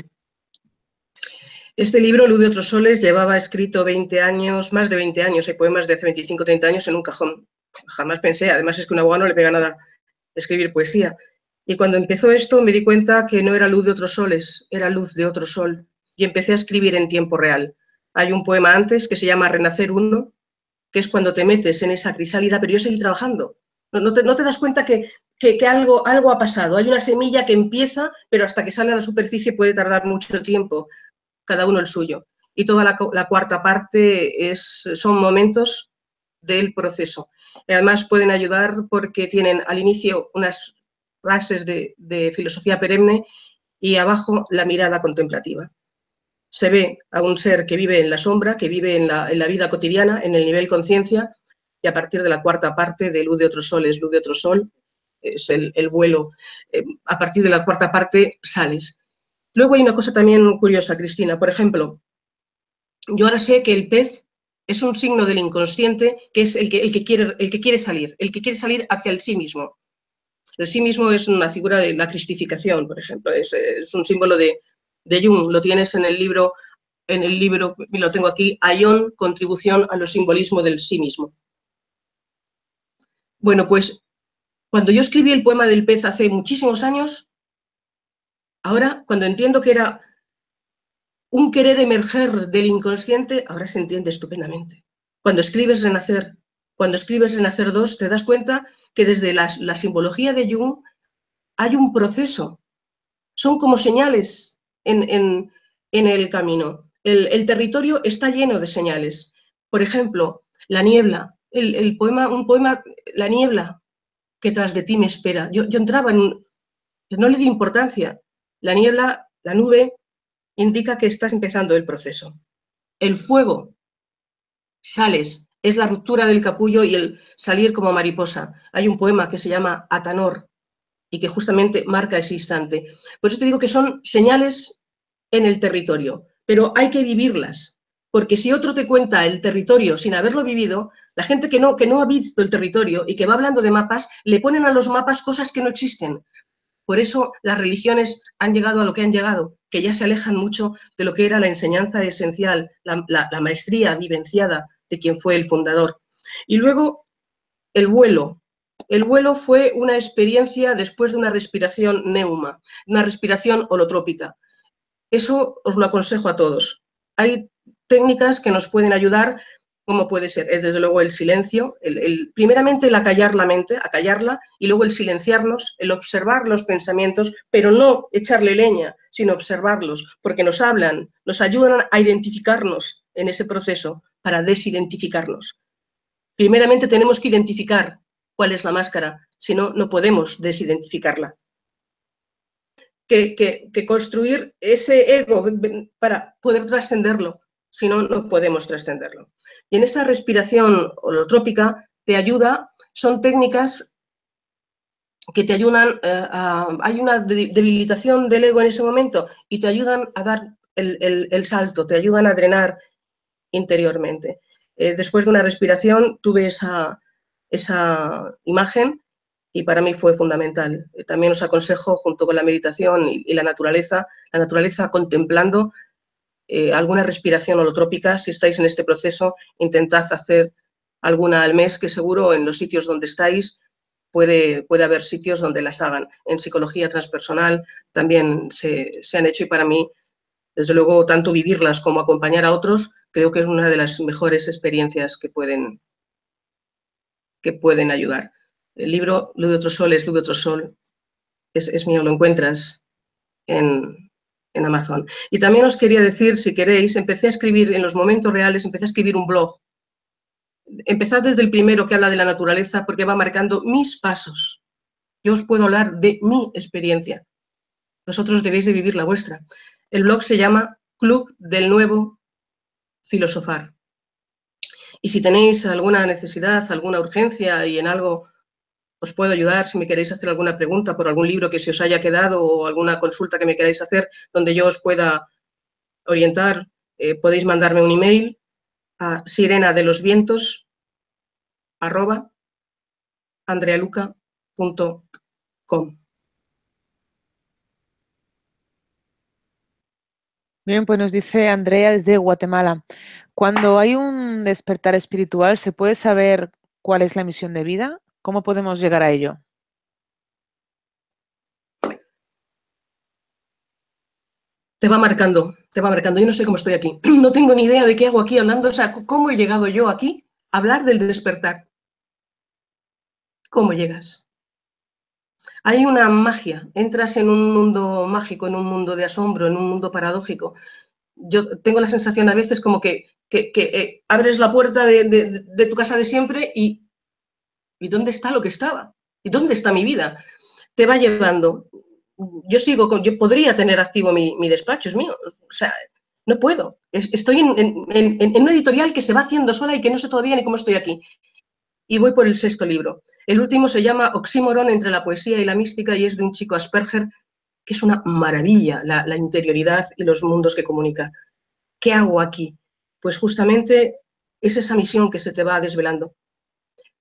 Este libro, Luz de otros soles, llevaba escrito 20 años, más de 20 años, hay poemas de hace 25 o 30 años en un cajón. Jamás pensé, además es que a un abogado no le pega nada escribir poesía. Y cuando empezó esto me di cuenta que no era luz de otros soles, era luz de otro sol. Y empecé a escribir en tiempo real. Hay un poema antes que se llama Renacer 1, que es cuando te metes en esa crisálida, pero yo seguí trabajando. No te das cuenta que algo ha pasado. Hay una semilla que empieza, pero hasta que sale a la superficie puede tardar mucho tiempo, cada uno el suyo. Y toda la cuarta parte son momentos del proceso. Y además pueden ayudar porque tienen al inicio unas frases de filosofía perenne y abajo la mirada contemplativa. Se ve a un ser que vive en la sombra, que vive en la vida cotidiana, en el nivel conciencia, y a partir de la cuarta parte de Luz de otro sol es Luz de otro sol, es el vuelo. A partir de la cuarta parte sales. Luego hay una cosa también curiosa, Cristina. Por ejemplo, yo ahora sé que el pez es un signo del inconsciente, que es el que quiere salir hacia el sí mismo. El sí mismo es una figura de la cristificación, por ejemplo, es un símbolo de Jung, lo tienes en el libro, lo tengo aquí, Aion, contribución a los simbolismos del sí mismo. Bueno, pues cuando yo escribí el poema del pez hace muchísimos años, ahora cuando entiendo que era un querer emerger del inconsciente, ahora se entiende estupendamente. Cuando escribes Renacer 2, te das cuenta que desde la simbología de Jung hay un proceso. Son como señales en el camino. El territorio está lleno de señales. Por ejemplo, la niebla, un poema, La niebla, que tras de ti me espera. Yo entraba no le di importancia. La niebla, la nube, indica que estás empezando el proceso. El fuego, sales, es la ruptura del capullo y el salir como mariposa. Hay un poema que se llama Atanor y que justamente marca ese instante. Por eso te digo que son señales en el territorio, pero hay que vivirlas, porque si otro te cuenta el territorio sin haberlo vivido, la gente que no ha visto el territorio y que va hablando de mapas, le ponen a los mapas cosas que no existen. Por eso las religiones han llegado a lo que han llegado, que ya se alejan mucho de lo que era la enseñanza esencial, la maestría vivenciada de quien fue el fundador. Y luego el vuelo. El vuelo fue una experiencia después de una respiración neuma, una respiración holotrópica. Eso os lo aconsejo a todos. Hay técnicas que nos pueden ayudar, como puede ser, desde luego, el silencio, primeramente el acallar la mente, acallarla, y luego el silenciarnos, el observar los pensamientos, pero no echarle leña, sino observarlos, porque nos hablan, nos ayudan a identificarnos en ese proceso, para desidentificarnos. Primeramente tenemos que identificar cuál es la máscara, si no, no podemos desidentificarla. Que construir ese ego para poder trascenderlo, si no, no podemos trascenderlo. Y en esa respiración holotrópica te ayuda, son técnicas que te ayudan, hay una debilitación del ego en ese momento y te ayudan a dar el salto, te ayudan a drenar interiormente. Después de una respiración tuve esa imagen y para mí fue fundamental. También os aconsejo, junto con la meditación y la naturaleza contemplando alguna respiración holotrópica. Si estáis en este proceso, intentad hacer alguna al mes, que seguro en los sitios donde estáis puede haber sitios donde las hagan. En psicología transpersonal también se han hecho y para mí, desde luego, tanto vivirlas como acompañar a otros, creo que es una de las mejores experiencias que pueden ayudar. El libro Luz de otro sol es Luz de otro sol, es mío, lo encuentras en Amazon. Y también os quería decir, si queréis, empecé a escribir en los momentos reales, empecé a escribir un blog. Empezad desde el primero, que habla de la naturaleza, porque va marcando mis pasos. Yo os puedo hablar de mi experiencia. Vosotros debéis de vivir la vuestra. El blog se llama Club del Nuevo Filosofar. Y si tenéis alguna necesidad, alguna urgencia y en algo os puedo ayudar, si me queréis hacer alguna pregunta por algún libro que se os haya quedado o alguna consulta que me queráis hacer donde yo os pueda orientar, podéis mandarme un email a sirenadelosvientos@andrealuca.com. Bien, pues nos dice Andrea desde Guatemala. Cuando hay un despertar espiritual, ¿se puede saber cuál es la misión de vida? ¿Cómo podemos llegar a ello? Te va marcando. Yo no sé cómo estoy aquí. No tengo ni idea de qué hago aquí hablando. O sea, ¿cómo he llegado yo aquí a hablar del despertar? ¿Cómo llegas? Hay una magia. Entras en un mundo mágico, en un mundo de asombro, en un mundo paradójico. Yo tengo la sensación a veces como que abres la puerta de tu casa de siempre y ¿dónde está lo que estaba? ¿Y dónde está mi vida? Te va llevando. Yo podría tener activo mi despacho, es mío. O sea, no puedo. Estoy en una editorial que se va haciendo sola y que no sé todavía ni cómo estoy aquí. Y voy por el 6.º libro. El último se llama Oxímoron entre la poesía y la mística y es de un chico Asperger, que es una maravilla la interioridad y los mundos que comunica. ¿Qué hago aquí? Pues justamente es esa misión que se te va desvelando.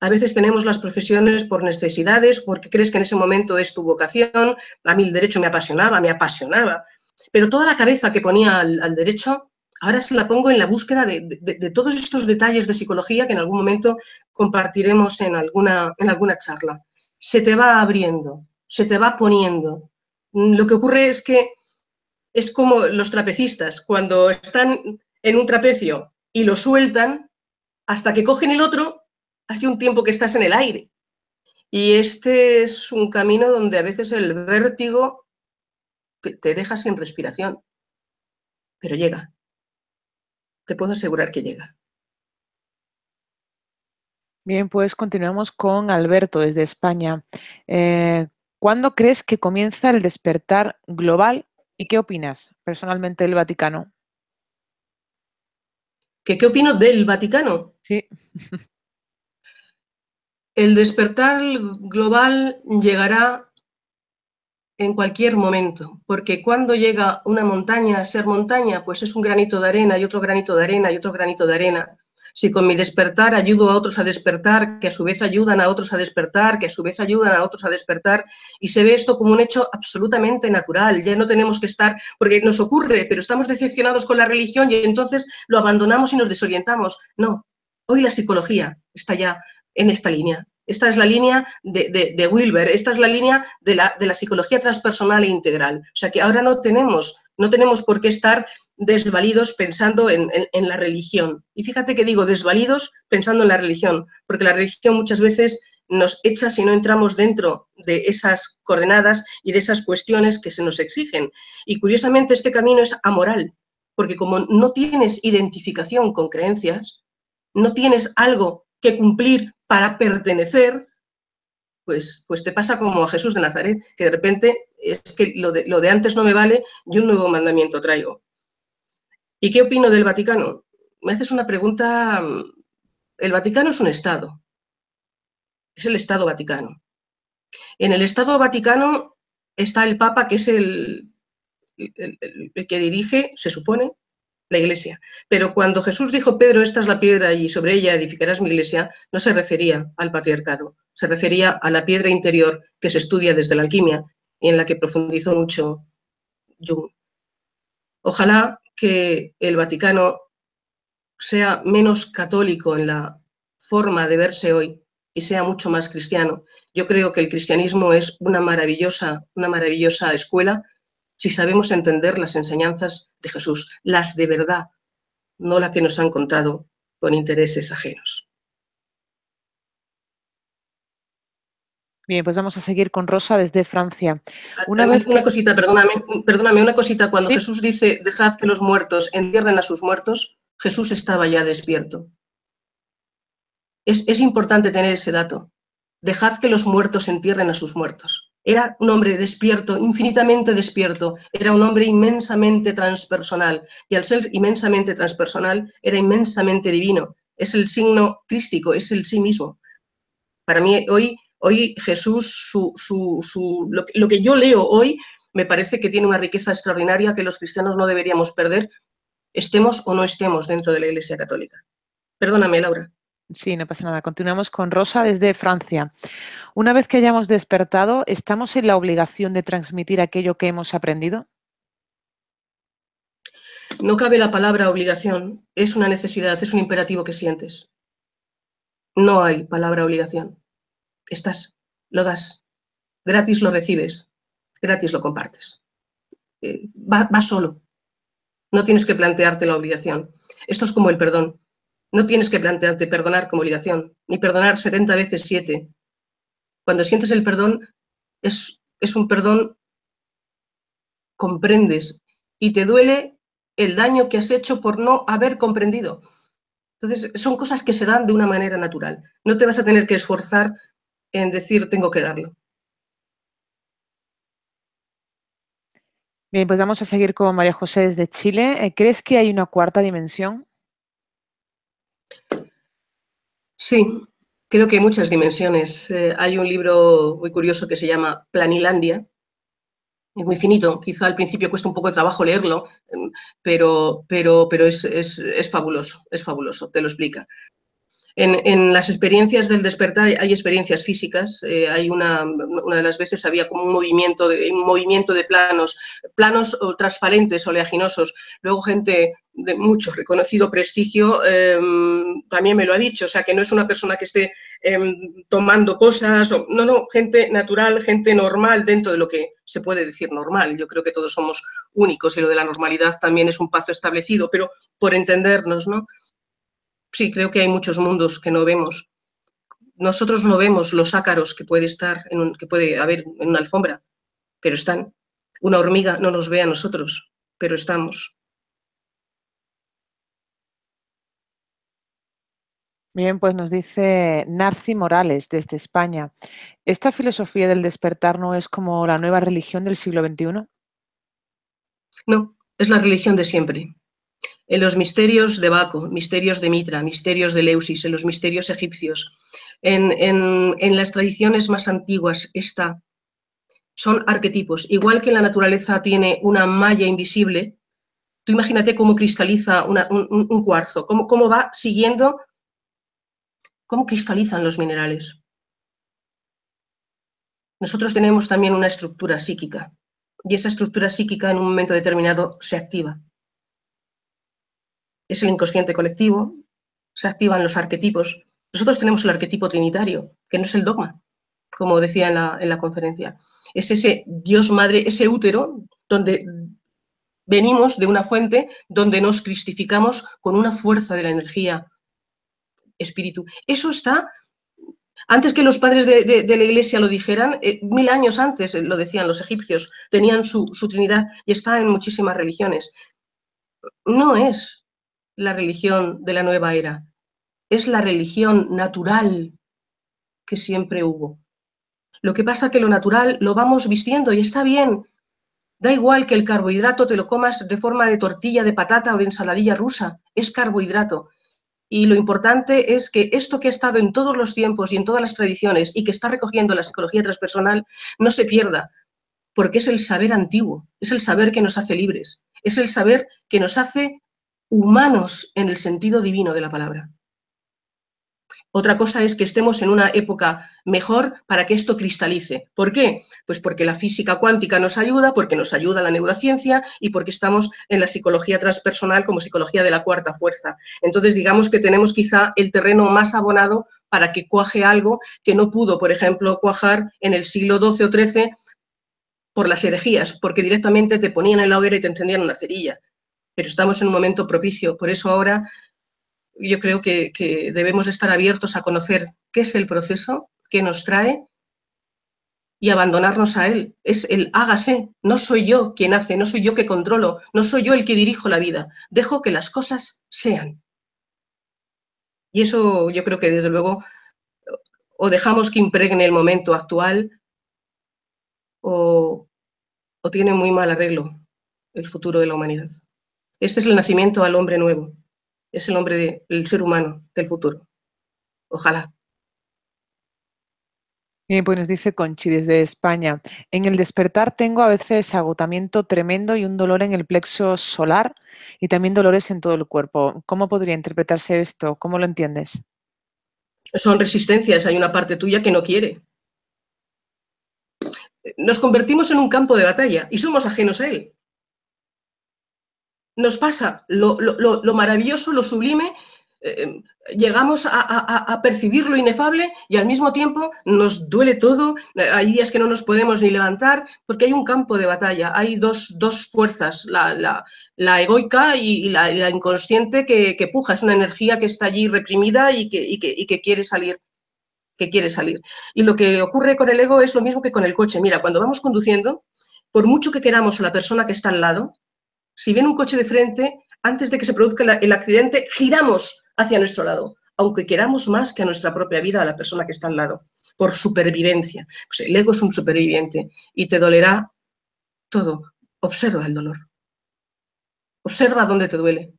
A veces tenemos las profesiones por necesidades, porque crees que en ese momento es tu vocación. A mí el derecho me apasionaba, pero toda la cabeza que ponía al derecho, ahora se la pongo en la búsqueda de todos estos detalles de psicología que en algún momento compartiremos en alguna charla. Se te va abriendo, se te va poniendo. Lo que ocurre es que es como los trapecistas, cuando están en un trapecio y lo sueltan, hasta que cogen el otro, hay un tiempo que estás en el aire. Y este es un camino donde a veces el vértigo te deja sin respiración, pero llega. Te puedo asegurar que llega. Bien, pues continuamos con Alberto desde España. ¿Cuándo crees que comienza el despertar global y qué opinas personalmente del Vaticano? ¿Qué opino del Vaticano? Sí. El despertar global llegará en cualquier momento, porque cuando llega una montaña a ser montaña, pues es un granito de arena y otro granito de arena y otro granito de arena. Si con mi despertar ayudo a otros a despertar, que a su vez ayudan a otros a despertar, que a su vez ayudan a otros a despertar, y se ve esto como un hecho absolutamente natural. Ya no tenemos que estar, porque nos ocurre, pero estamos decepcionados con la religión y entonces lo abandonamos y nos desorientamos. No, hoy la psicología está ya en esta línea. Esta es la línea de Wilber, esta es la línea de la psicología transpersonal e integral. O sea que ahora no tenemos por qué estar desvalidos pensando en la religión. Y fíjate que digo desvalidos pensando en la religión, porque la religión muchas veces nos echa si no entramos dentro de esas coordenadas y de esas cuestiones que se nos exigen. Y curiosamente este camino es amoral, porque como no tienes identificación con creencias, no tienes algo que cumplir para pertenecer, pues te pasa como a Jesús de Nazaret, que de repente es que lo de antes no me vale y un nuevo mandamiento traigo. ¿Y qué opino del Vaticano? Me haces una pregunta. El Vaticano es un Estado, es el Estado Vaticano. En el Estado Vaticano está el Papa, que es el que dirige, se supone, la iglesia. Pero cuando Jesús dijo, Pedro, esta es la piedra y sobre ella edificarás mi iglesia, no se refería al patriarcado, se refería a la piedra interior que se estudia desde la alquimia y en la que profundizó mucho Jung. Ojalá que el Vaticano sea menos católico en la forma de verse hoy y sea mucho más cristiano. Yo creo que el cristianismo es una maravillosa escuela si sabemos entender las enseñanzas de Jesús, las de verdad, no la que nos han contado con intereses ajenos. Bien, pues vamos a seguir con Rosa desde Francia. Una cosita, perdóname, una cosita. Cuando ¿Sí? Jesús dice, dejad que los muertos entierren a sus muertos, Jesús estaba ya despierto. Es importante tener ese dato. Dejad que los muertos entierren a sus muertos. Era un hombre despierto, infinitamente despierto, era un hombre inmensamente transpersonal, y al ser inmensamente transpersonal, era inmensamente divino. Es el signo crístico, es el sí mismo. Para mí, hoy Jesús, lo que yo leo hoy, me parece que tiene una riqueza extraordinaria que los cristianos no deberíamos perder, estemos o no estemos dentro de la Iglesia Católica. Perdóname, Laura. Sí, no pasa nada. Continuamos con Rosa desde Francia. Una vez que hayamos despertado, ¿estamos en la obligación de transmitir aquello que hemos aprendido? No cabe la palabra obligación, es una necesidad, es un imperativo que sientes. No hay palabra obligación. Estás, lo das, gratis lo recibes, gratis lo compartes. Va solo. No tienes que plantearte la obligación. Esto es como el perdón. No tienes que plantearte perdonar como obligación, ni perdonar 70 veces 7. Cuando sientes el perdón, es un perdón, comprendes, y te duele el daño que has hecho por no haber comprendido. Entonces, son cosas que se dan de una manera natural. No te vas a tener que esforzar en decir, tengo que darlo. Bien, pues vamos a seguir con María José desde Chile. ¿Crees que hay una cuarta dimensión? Sí, creo que hay muchas dimensiones. Hay un libro muy curioso que se llama Planilandia. Es muy finito, quizá al principio cuesta un poco de trabajo leerlo, pero es fabuloso, te lo explica. En las experiencias del despertar hay experiencias físicas. Hay una de las veces había como un movimiento de planos transparentes, oleaginosos. Luego gente de mucho reconocido prestigio también me lo ha dicho, o sea, que no es una persona que esté tomando cosas, no, gente natural, gente normal dentro de lo que se puede decir normal. Yo creo que todos somos únicos y lo de la normalidad también es un paso establecido, pero por entendernos, ¿no? Sí, creo que hay muchos mundos que no vemos. Nosotros no vemos los ácaros que que puede haber en una alfombra, pero están. Una hormiga no nos ve a nosotros, pero estamos. Bien, pues nos dice Narci Morales desde España. ¿Esta filosofía del despertar no es como la nueva religión del siglo XXI? No, es la religión de siempre. En los misterios de Baco, misterios de Mitra, misterios de Eleusis, en los misterios egipcios, en las tradiciones más antiguas son arquetipos. Igual que la naturaleza tiene una malla invisible, tú imagínate cómo cristaliza un cuarzo, cómo va siguiendo, cómo cristalizan los minerales. Nosotros tenemos también una estructura psíquica y esa estructura psíquica en un momento determinado se activa. Es el inconsciente colectivo, se activan los arquetipos Nosotros tenemos el arquetipo trinitario, que no es el dogma, como decía en la conferencia. Es ese Dios Madre, ese útero, donde venimos de una fuente donde nos cristificamos con una fuerza de la energía espíritu. Eso está, antes que los padres de la iglesia lo dijeran, 1000 años antes lo decían los egipcios, tenían su Trinidad y está en muchísimas religiones. No es la religión de la nueva era, es la religión natural que siempre hubo. Lo que pasa es que lo natural lo vamos vistiendo y está bien. Da igual que el carbohidrato te lo comas de forma de tortilla de patata o de ensaladilla rusa, es carbohidrato. Y lo importante es que esto que ha estado en todos los tiempos y en todas las tradiciones y que está recogiendo la psicología transpersonal no se pierda, porque es el saber antiguo, es el saber que nos hace libres, es el saber que nos hace humanos en el sentido divino de la palabra. Otra cosa es que estemos en una época mejor para que esto cristalice. ¿Por qué? Pues porque la física cuántica nos ayuda, porque nos ayuda la neurociencia y porque estamos en la psicología transpersonal como psicología de la cuarta fuerza. Entonces, digamos que tenemos quizá el terreno más abonado para que cuaje algo que no pudo, por ejemplo, cuajar en el siglo XII o XIII por las herejías, porque directamente te ponían en la hoguera y te encendían una cerilla. Pero estamos en un momento propicio. Por eso ahora yo creo que debemos estar abiertos a conocer qué es el proceso, qué nos trae y abandonarnos a él. Es el hágase. No soy yo quien hace, no soy yo que controlo, no soy yo el que dirijo la vida. Dejo que las cosas sean. Y eso yo creo que desde luego o dejamos que impregne el momento actual o tiene muy mal arreglo el futuro de la humanidad. Este es el nacimiento al hombre nuevo. Es el hombre, el ser humano del futuro. Ojalá. Bien, pues nos dice Conchi desde España. En el despertar tengo a veces agotamiento tremendo y un dolor en el plexo solar y también dolores en todo el cuerpo. ¿Cómo podría interpretarse esto? ¿Cómo lo entiendes? Son resistencias, hay una parte tuya que no quiere. Nos convertimos en un campo de batalla y somos ajenos a él. Nos pasa lo maravilloso, lo sublime, llegamos a percibir lo inefable y al mismo tiempo nos duele todo, hay días que no nos podemos ni levantar porque hay un campo de batalla, hay dos fuerzas, la egoica y la inconsciente que puja, es una energía que está allí reprimida y que quiere salir. Y lo que ocurre con el ego es lo mismo que con el coche. Mira, cuando vamos conduciendo, por mucho que queramos a la persona que está al lado, si viene un coche de frente, antes de que se produzca el accidente, giramos hacia nuestro lado, aunque queramos más que a nuestra propia vida a la persona que está al lado, por supervivencia. Pues el ego es un superviviente y te dolerá todo. Observa el dolor. Observa dónde te duele.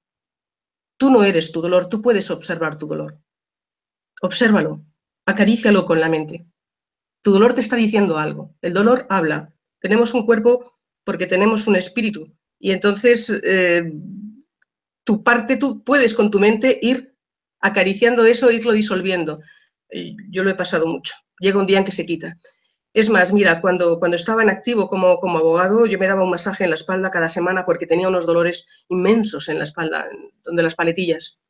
Tú no eres tu dolor, tú puedes observar tu dolor. Obsérvalo, acarícialo con la mente. Tu dolor te está diciendo algo. El dolor habla. Tenemos un cuerpo porque tenemos un espíritu. Y entonces tú puedes con tu mente ir acariciando eso, irlo disolviendo. Yo lo he pasado mucho. Llega un día en que se quita. Es más, mira, cuando estaba en activo como abogado, yo me daba un masaje en la espalda cada semana porque tenía unos dolores inmensos en la espalda, donde las paletillas.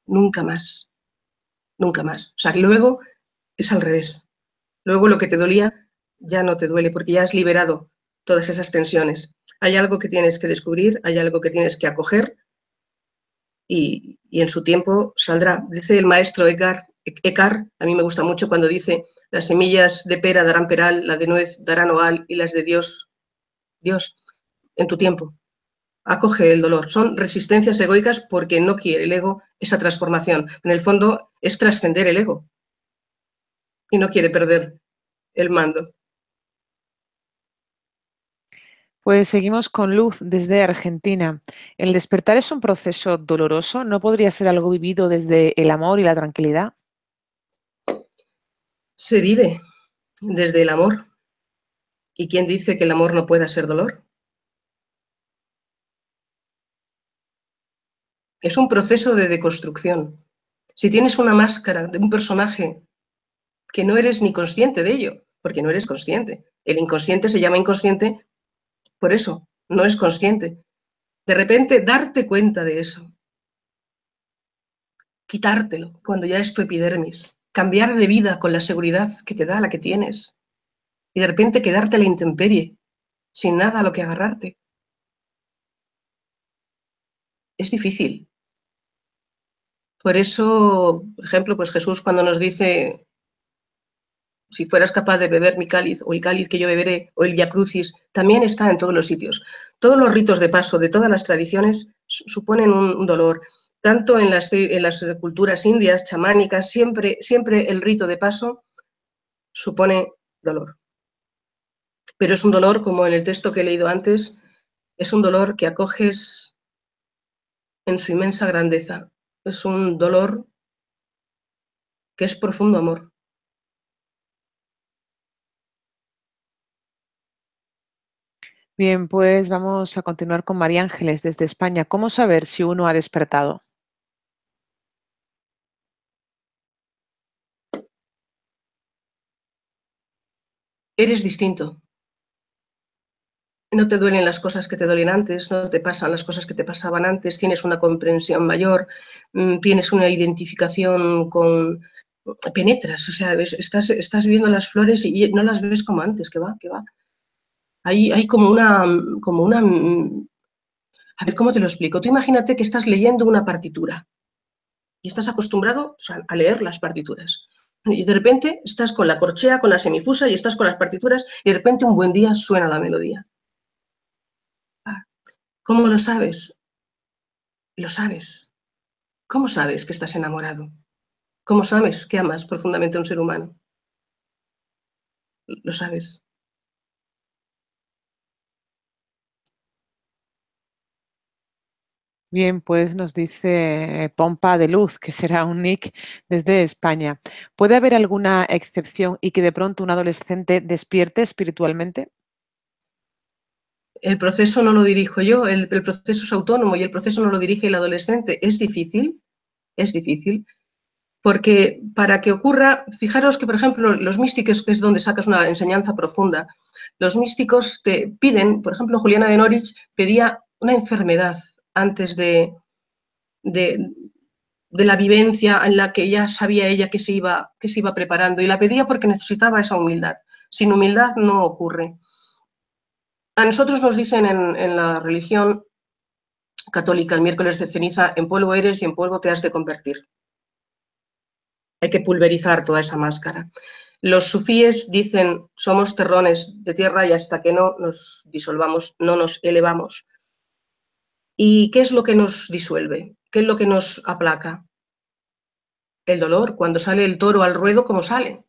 Nunca más, nunca más. O sea, que luego es al revés. Luego lo que te dolía ya no te duele porque ya has liberado todas esas tensiones. Hay algo que tienes que descubrir, hay algo que tienes que acoger y en su tiempo saldrá. Dice el maestro Eckhart, a mí me gusta mucho cuando dice, las semillas de pera darán peral, la de nuez dará nogal y las de Dios, en tu tiempo. Acoge el dolor. Son resistencias egoicas porque no quiere el ego esa transformación. En el fondo es trascender el ego y no quiere perder el mando. Pues seguimos con Luz desde Argentina. ¿El despertar es un proceso doloroso? ¿No podría ser algo vivido desde el amor y la tranquilidad? Se vive desde el amor. ¿Y quién dice que el amor no pueda ser dolor? Es un proceso de deconstrucción. Si tienes una máscara de un personaje que no eres ni consciente de ello, porque no eres consciente. El inconsciente se llama inconsciente por eso, no es consciente. De repente, darte cuenta de eso quitártelo cuando ya es tu epidermis, cambiar de vida con la seguridad que te da la que tienes y de repente quedarte a la intemperie, sin nada a lo que agarrarte. Es difícil. Por eso, por ejemplo, pues Jesús cuando nos dice, si fueras capaz de beber mi cáliz o el cáliz que yo beberé o el Via Crucis, también está en todos los sitios. Todos los ritos de paso de todas las tradiciones suponen un dolor. Tanto en las culturas indias, chamánicas, siempre el rito de paso supone dolor. Pero es un dolor, como en el texto que he leído antes, es un dolor que acoges en su inmensa grandeza. Es un dolor que es profundo amor. Bien, pues vamos a continuar con María Ángeles desde España. ¿Cómo saber si uno ha despertado? Eres distinto. No te duelen las cosas que te duelen antes, no te pasan las cosas que te pasaban antes, tienes una comprensión mayor, tienes una identificación con... penetras, o sea, estás viendo las flores y no las ves como antes, que va, que va. Hay como una... A ver, ¿cómo te lo explico? Tú imagínate que estás leyendo una partitura y estás acostumbrado, o sea, a leer las partituras. Y de repente estás con la corchea, con la semifusa y estás con las partituras y de repente un buen día suena la melodía. ¿Cómo lo sabes? Lo sabes. ¿Cómo sabes que estás enamorado? ¿Cómo sabes que amas profundamente a un ser humano? Lo sabes. Bien, pues nos dice Pompa de Luz, que será un nick desde España. ¿Puede haber alguna excepción y que de pronto un adolescente despierte espiritualmente? El proceso no lo dirijo yo, el proceso es autónomo y el proceso no lo dirige el adolescente. Es difícil, porque para que ocurra, fijaros que, por ejemplo, los místicos, que es donde sacas una enseñanza profunda, los místicos te piden, por ejemplo, Juliana de Norwich pedía una enfermedad antes de la vivencia en la que ya sabía ella que se iba preparando, y la pedía porque necesitaba esa humildad. Sin humildad no ocurre. A nosotros nos dicen en la religión católica el miércoles de ceniza, en polvo eres y en polvo te has de convertir. Hay que pulverizar toda esa máscara. Los sufíes dicen, somos terrones de tierra y hasta que no nos disolvamos, no nos elevamos. ¿Y qué es lo que nos disuelve? ¿Qué es lo que nos aplaca? El dolor. Cuando sale el toro al ruedo, ¿cómo sale?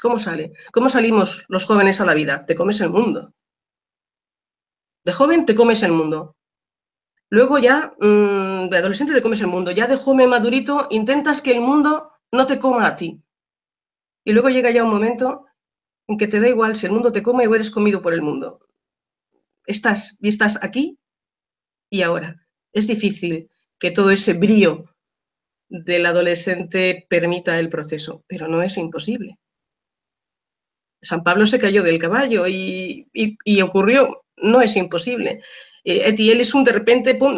¿Cómo sale? ¿Cómo salimos los jóvenes a la vida? Te comes el mundo. De joven te comes el mundo. Luego ya, de adolescente te comes el mundo. Ya de joven madurito intentas que el mundo no te coma a ti. Y luego llega ya un momento en que te da igual si el mundo te come o eres comido por el mundo. Estás aquí y ahora. Es difícil que todo ese brío del adolescente permita el proceso, pero no es imposible. San Pablo se cayó del caballo y ocurrió, no es imposible. Etiel es un de repente, pum,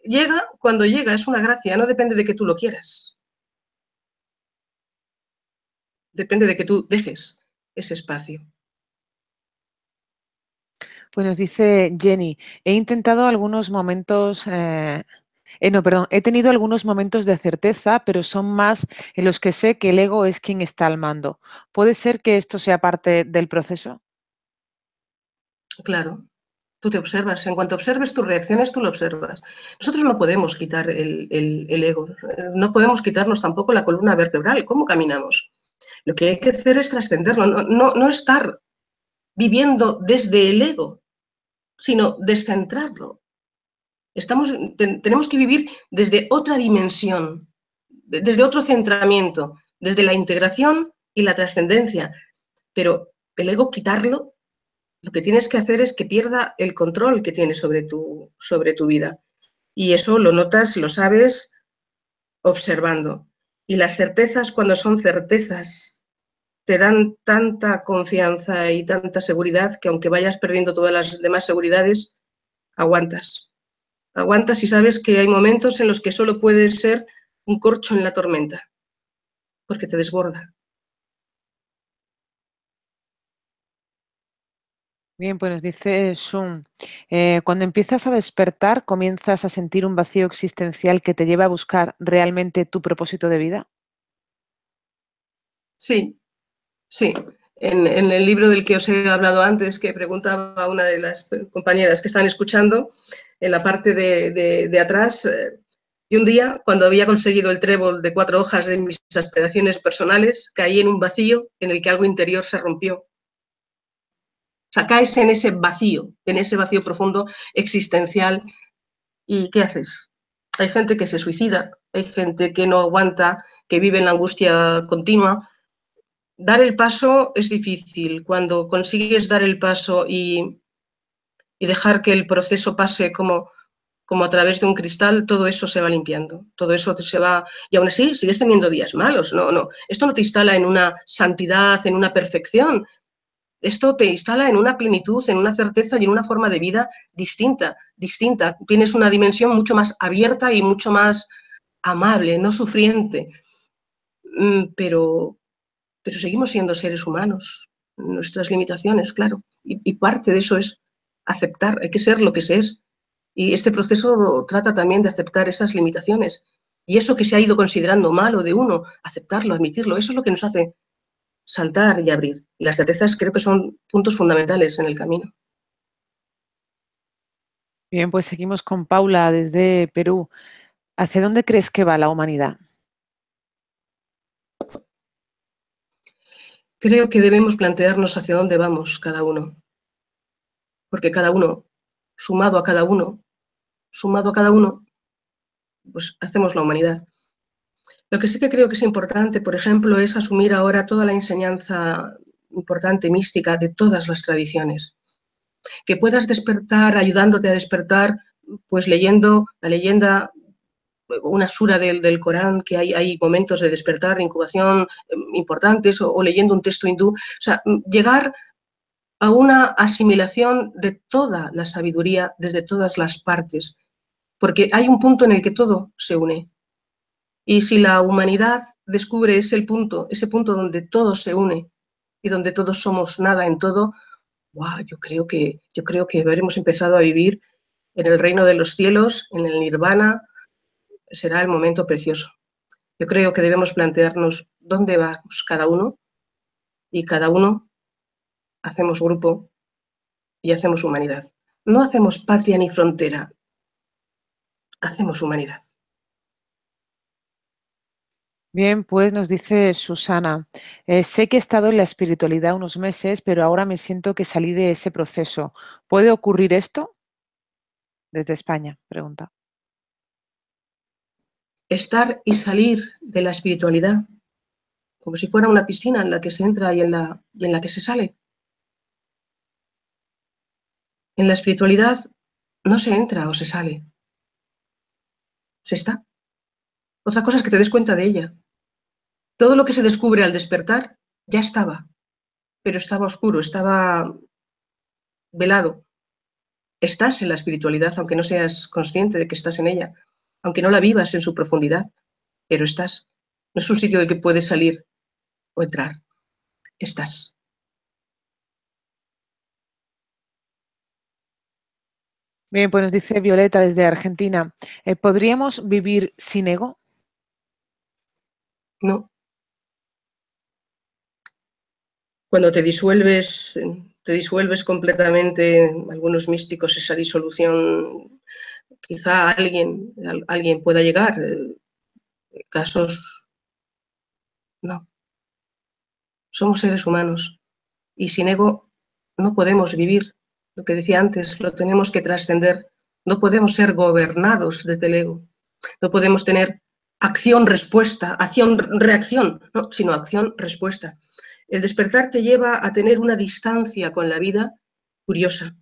llega cuando llega, es una gracia, no depende de que tú lo quieras. Depende de que tú dejes ese espacio. Pues nos dice Jenny, he intentado algunos momentos, he tenido algunos momentos de certeza, pero son más en los que sé que el ego es quien está al mando. ¿Puede ser que esto sea parte del proceso? Claro, tú te observas. En cuanto observes tus reacciones, tú lo observas. Nosotros no podemos quitar el ego, no podemos quitarnos tampoco la columna vertebral. ¿Cómo caminamos? Lo que hay que hacer es trascenderlo, no estar viviendo desde el ego, sino descentrarlo. Tenemos que vivir desde otra dimensión, desde otro centramiento, desde la integración y la trascendencia. Pero el ego, quitarlo, lo que tienes que hacer es que pierda el control que tiene sobre tu vida. Y eso lo notas, lo sabes observando. Y las certezas, cuando son certezas, te dan tanta confianza y tanta seguridad que aunque vayas perdiendo todas las demás seguridades, aguantas. Aguantas y sabes que hay momentos en los que solo puedes ser un corcho en la tormenta, porque te desborda. Bien, pues nos dice Sun, cuando empiezas a despertar, comienzas a sentir un vacío existencial que te lleva a buscar realmente tu propósito de vida. Sí, sí. En el libro del que os he hablado antes, que preguntaba a una de las compañeras que están escuchando, en la parte de atrás, y un día, cuando había conseguido el trébol de 4 hojas de mis aspiraciones personales, caí en un vacío en el que algo interior se rompió. O sea, caes en ese vacío profundo existencial. ¿Y qué haces? Hay gente que se suicida, hay gente que no aguanta, que vive en la angustia continua. Dar el paso es difícil. Cuando consigues dar el paso y dejar que el proceso pase como a través de un cristal, todo eso se va limpiando, todo eso se va, y aún así sigues teniendo días malos, no, esto no te instala en una santidad, en una perfección, esto te instala en una plenitud, en una certeza y en una forma de vida distinta, tienes una dimensión mucho más abierta y mucho más amable, no sufriente, pero seguimos siendo seres humanos, nuestras limitaciones, claro, y parte de eso es aceptar, hay que ser lo que se es. Y este proceso trata también de aceptar esas limitaciones. Y eso que se ha ido considerando malo de uno, aceptarlo, admitirlo, eso es lo que nos hace saltar y abrir. Y las certezas creo que son puntos fundamentales en el camino. Bien, pues seguimos con Paula desde Perú. ¿Hacia dónde crees que va la humanidad? Creo que debemos plantearnos hacia dónde vamos cada uno, porque cada uno, sumado a cada uno, sumado a cada uno, pues hacemos la humanidad. Lo que sí que creo que es importante, por ejemplo, es asumir ahora toda la enseñanza importante, mística, de todas las tradiciones. Que puedas despertar, ayudándote a despertar, pues leyendo la leyenda, una sura del Corán, que hay momentos de despertar, de incubación importantes, o leyendo un texto hindú. O sea, llegar a una asimilación de toda la sabiduría desde todas las partes, porque hay un punto en el que todo se une. Y si la humanidad descubre ese punto donde todo se une y donde todos somos nada en todo, wow, yo creo que habremos empezado a vivir en el reino de los cielos, en el nirvana, será el momento precioso. Yo creo que debemos plantearnos dónde vamos cada uno y cada uno hacemos grupo y hacemos humanidad. No hacemos patria ni frontera, hacemos humanidad. Bien, pues nos dice Susana, sé que he estado en la espiritualidad unos meses, pero ahora me siento que salí de ese proceso. ¿Puede ocurrir esto? Desde España, pregunta. Estar y salir de la espiritualidad, como si fuera una piscina en la que se entra y en la que se sale. En la espiritualidad no se entra o se sale, se está. Otra cosa es que te des cuenta de ella. Todo lo que se descubre al despertar ya estaba, pero estaba oscuro, estaba velado. Estás en la espiritualidad, aunque no seas consciente de que estás en ella, aunque no la vivas en su profundidad, pero estás. No es un sitio del que puedes salir o entrar, estás. Bien, pues nos dice Violeta desde Argentina, ¿podríamos vivir sin ego? No. Cuando te disuelves completamente, algunos místicos, esa disolución, quizá alguien pueda llegar, casos, no. Somos seres humanos y sin ego no podemos vivir. Lo que decía antes, lo tenemos que trascender. No podemos ser gobernados desde el ego. No podemos tener acción-respuesta, acción-reacción, no, sino acción-respuesta. El despertar te lleva a tener una distancia con la vida curiosa.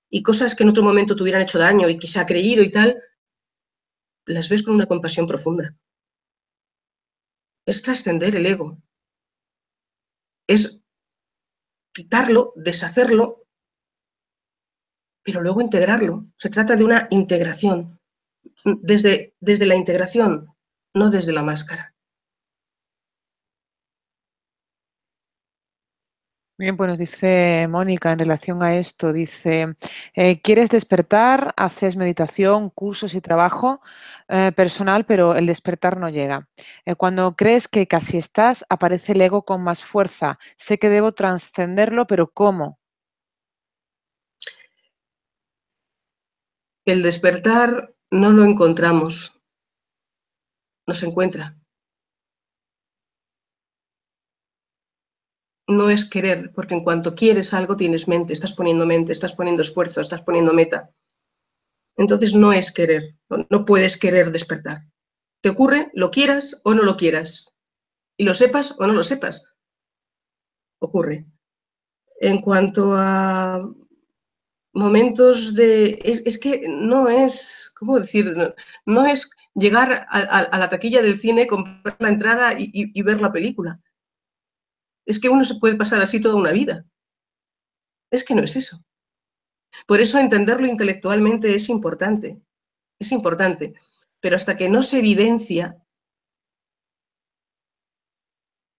Y cosas que en otro momento te hubieran hecho daño y que se ha creído y tal, las ves con una compasión profunda. Es trascender el ego. Es quitarlo, deshacerlo, pero luego integrarlo. Se trata de una integración. Desde la integración no desde la máscara. Bien, pues nos dice Mónica en relación a esto, dice, ¿quieres despertar? Haces meditación, cursos y trabajo personal, pero el despertar no llega. Cuando crees que casi estás, aparece el ego con más fuerza. Sé que debo trascenderlo, pero ¿cómo? El despertar no lo encontramos, nos encuentra. No es querer, porque en cuanto quieres algo tienes mente, estás poniendo esfuerzo, estás poniendo meta. Entonces no es querer, no puedes querer despertar. Te ocurre, lo quieras o no lo quieras, y lo sepas o no lo sepas, ocurre. En cuanto a momentos de... Es que no es, ¿cómo decir? No es llegar a la taquilla del cine, comprar la entrada y ver la película. Es que uno se puede pasar así toda una vida. Es que no es eso. Por eso entenderlo intelectualmente es importante, pero hasta que no se vivencia,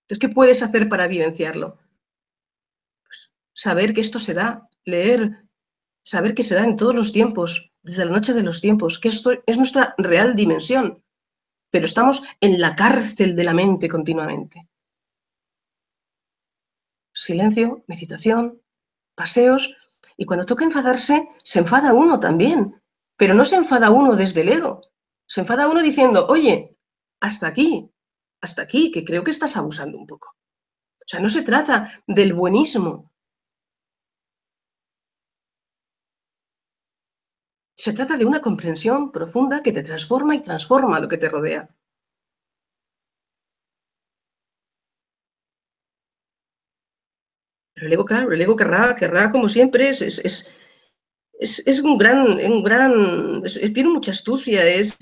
¿qué puedes hacer para vivenciarlo? Pues saber que esto se da, leer, saber que se da en todos los tiempos, desde la noche de los tiempos, que esto es nuestra real dimensión, pero estamos en la cárcel de la mente continuamente. Silencio, meditación, paseos, y cuando toca enfadarse, se enfada uno también, pero no se enfada uno desde el ego, se enfada uno diciendo, oye, hasta aquí, que creo que estás abusando un poco. O sea, no se trata del buenismo, se trata de una comprensión profunda que te transforma y transforma lo que te rodea. Pero el ego, claro, el ego querrá como siempre, es un gran tiene mucha astucia, es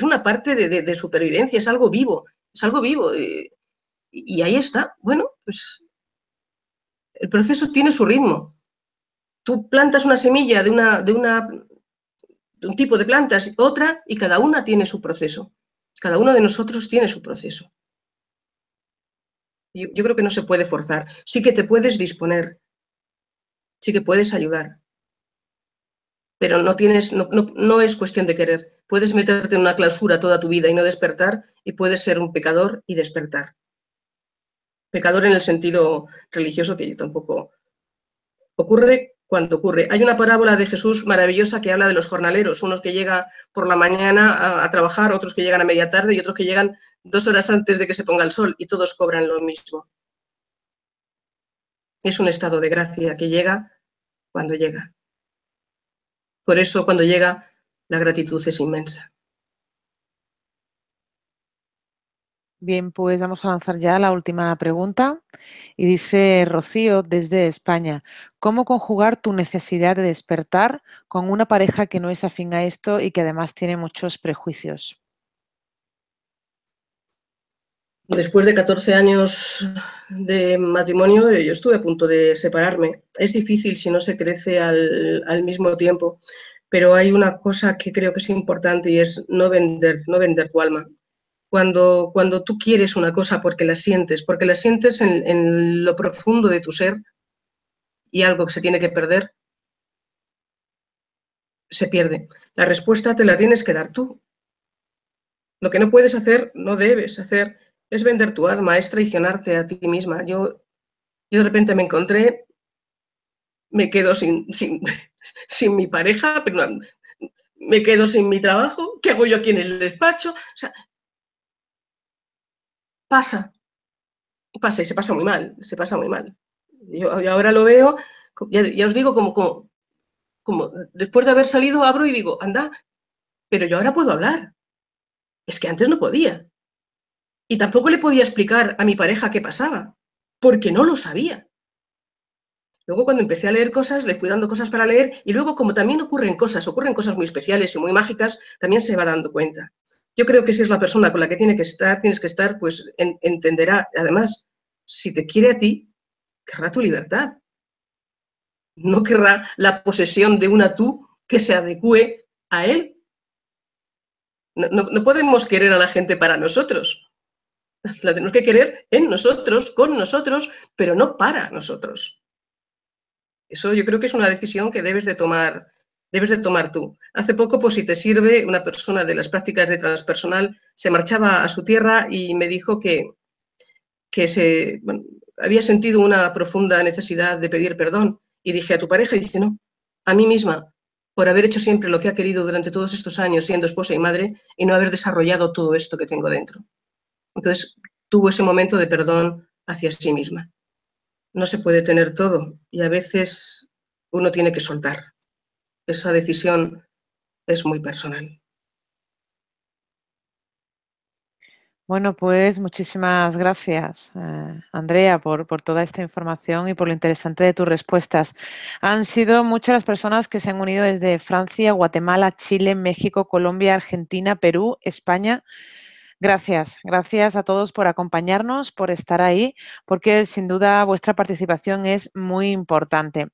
una parte de supervivencia, es algo vivo, y ahí está. Bueno, pues el proceso tiene su ritmo. Tú plantas una semilla de un tipo de plantas, otra, y cada una tiene su proceso. Cada uno de nosotros tiene su proceso. Yo creo que no se puede forzar. Sí que te puedes disponer, sí que puedes ayudar, pero no es cuestión de querer. Puedes meterte en una clausura toda tu vida y no despertar, y puedes ser un pecador y despertar. Pecador en el sentido religioso, que yo tampoco... Ocurre cuando ocurre. Hay una parábola de Jesús maravillosa que habla de los jornaleros, unos que llegan por la mañana a trabajar, otros que llegan a media tarde y otros que llegan 2 horas antes de que se ponga el sol, y todos cobran lo mismo. Es un estado de gracia que llega cuando llega. Por eso, cuando llega, la gratitud es inmensa. Bien, pues vamos a lanzar ya la última pregunta. Y dice Rocío desde España, ¿cómo conjugar tu necesidad de despertar con una pareja que no es afín a esto y que además tiene muchos prejuicios? Después de 14 años de matrimonio, yo estuve a punto de separarme. Es difícil si no se crece al mismo tiempo, pero hay una cosa que creo que es importante, y es no vender tu alma. Cuando tú quieres una cosa porque la sientes en lo profundo de tu ser, y algo que se tiene que perder, se pierde. La respuesta te la tienes que dar tú. Lo que no puedes hacer, no debes hacer, es vender tu alma, es traicionarte a ti misma. Yo de repente me quedo sin mi pareja, pero me quedo sin mi trabajo, ¿qué hago yo aquí en el despacho? O sea, pasa y se pasa muy mal, se pasa muy mal. Yo ahora lo veo, ya os digo, como después de haber salido abro y digo, anda, pero yo ahora puedo hablar. Es que antes no podía. Y tampoco le podía explicar a mi pareja qué pasaba, porque no lo sabía. Luego, cuando empecé a leer cosas, le fui dando cosas para leer, y luego, como también ocurren cosas muy especiales y muy mágicas, también se va dando cuenta. Yo creo que si es la persona con la que tienes que estar, pues entenderá. Además, si te quiere a ti, querrá tu libertad. No querrá la posesión de una tú que se adecue a él. No podemos querer a la gente para nosotros. La tenemos que querer en nosotros, con nosotros, pero no para nosotros. Eso yo creo que es una decisión que debes de tomar tú. Hace poco, pues si te sirve, una persona de las prácticas de transpersonal se marchaba a su tierra y me dijo que bueno, había sentido una profunda necesidad de pedir perdón. Y dije, ¿a tu pareja? Y dice, no, a mí misma, por haber hecho siempre lo que ha querido durante todos estos años siendo esposa y madre y no haber desarrollado todo esto que tengo dentro. Entonces tuvo ese momento de perdón hacia sí misma. No se puede tener todo y a veces uno tiene que soltar. Esa decisión es muy personal. Bueno, pues muchísimas gracias, Andrea, por toda esta información y por lo interesante de tus respuestas. Han sido muchas las personas que se han unido desde Francia, Guatemala, Chile, México, Colombia, Argentina, Perú, España. Gracias, gracias a todos por acompañarnos, por estar ahí, porque sin duda vuestra participación es muy importante.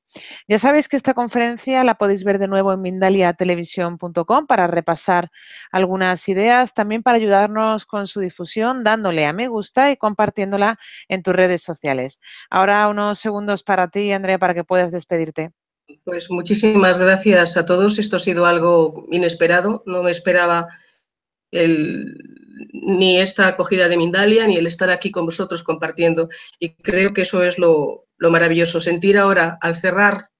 Ya sabéis que esta conferencia la podéis ver de nuevo en mindaliatelevisión.com para repasar algunas ideas, también para ayudarnos con su difusión, dándole a me gusta y compartiéndola en tus redes sociales. Ahora unos segundos para ti, Andrea, para que puedas despedirte. Pues muchísimas gracias a todos. Esto ha sido algo inesperado. No me esperaba ni esta acogida de Mindalia, ni el estar aquí con vosotros compartiendo. Y creo que eso es lo maravilloso, sentir ahora, al cerrar,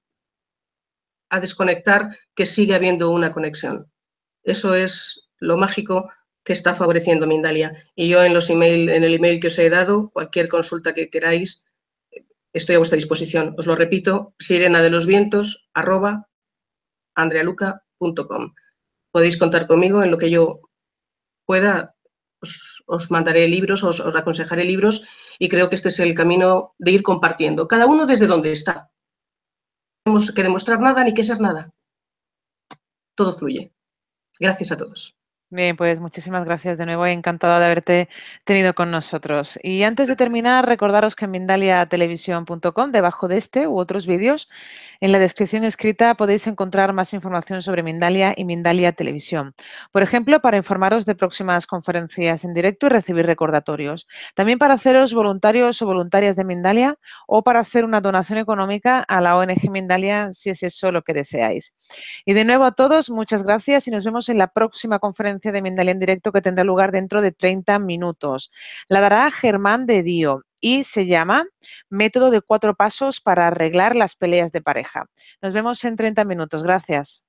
a desconectar, que sigue habiendo una conexión. Eso es lo mágico que está favoreciendo Mindalia. Y yo en el email que os he dado, cualquier consulta que queráis, estoy a vuestra disposición. Os lo repito, sirenadelosvientos@andrealuca.com. Podéis contar conmigo en lo que yo pueda, os mandaré libros, os aconsejaré libros y creo que este es el camino de ir compartiendo, cada uno desde donde está. No tenemos que demostrar nada ni que ser nada. Todo fluye. Gracias a todos. Bien, pues muchísimas gracias de nuevo. Encantada de haberte tenido con nosotros. Y antes de terminar, recordaros que en mindaliatelevisión.com, debajo de este u otros vídeos, en la descripción escrita podéis encontrar más información sobre Mindalia y Mindalia Televisión. Por ejemplo, para informaros de próximas conferencias en directo y recibir recordatorios. También para haceros voluntarios o voluntarias de Mindalia o para hacer una donación económica a la ONG Mindalia si es eso lo que deseáis. Y de nuevo a todos, muchas gracias y nos vemos en la próxima conferencia de Mindalia en directo que tendrá lugar dentro de 30 minutos. La dará Germán de Dio y se llama Método de 4 pasos para arreglar las peleas de pareja. Nos vemos en 30 minutos. Gracias.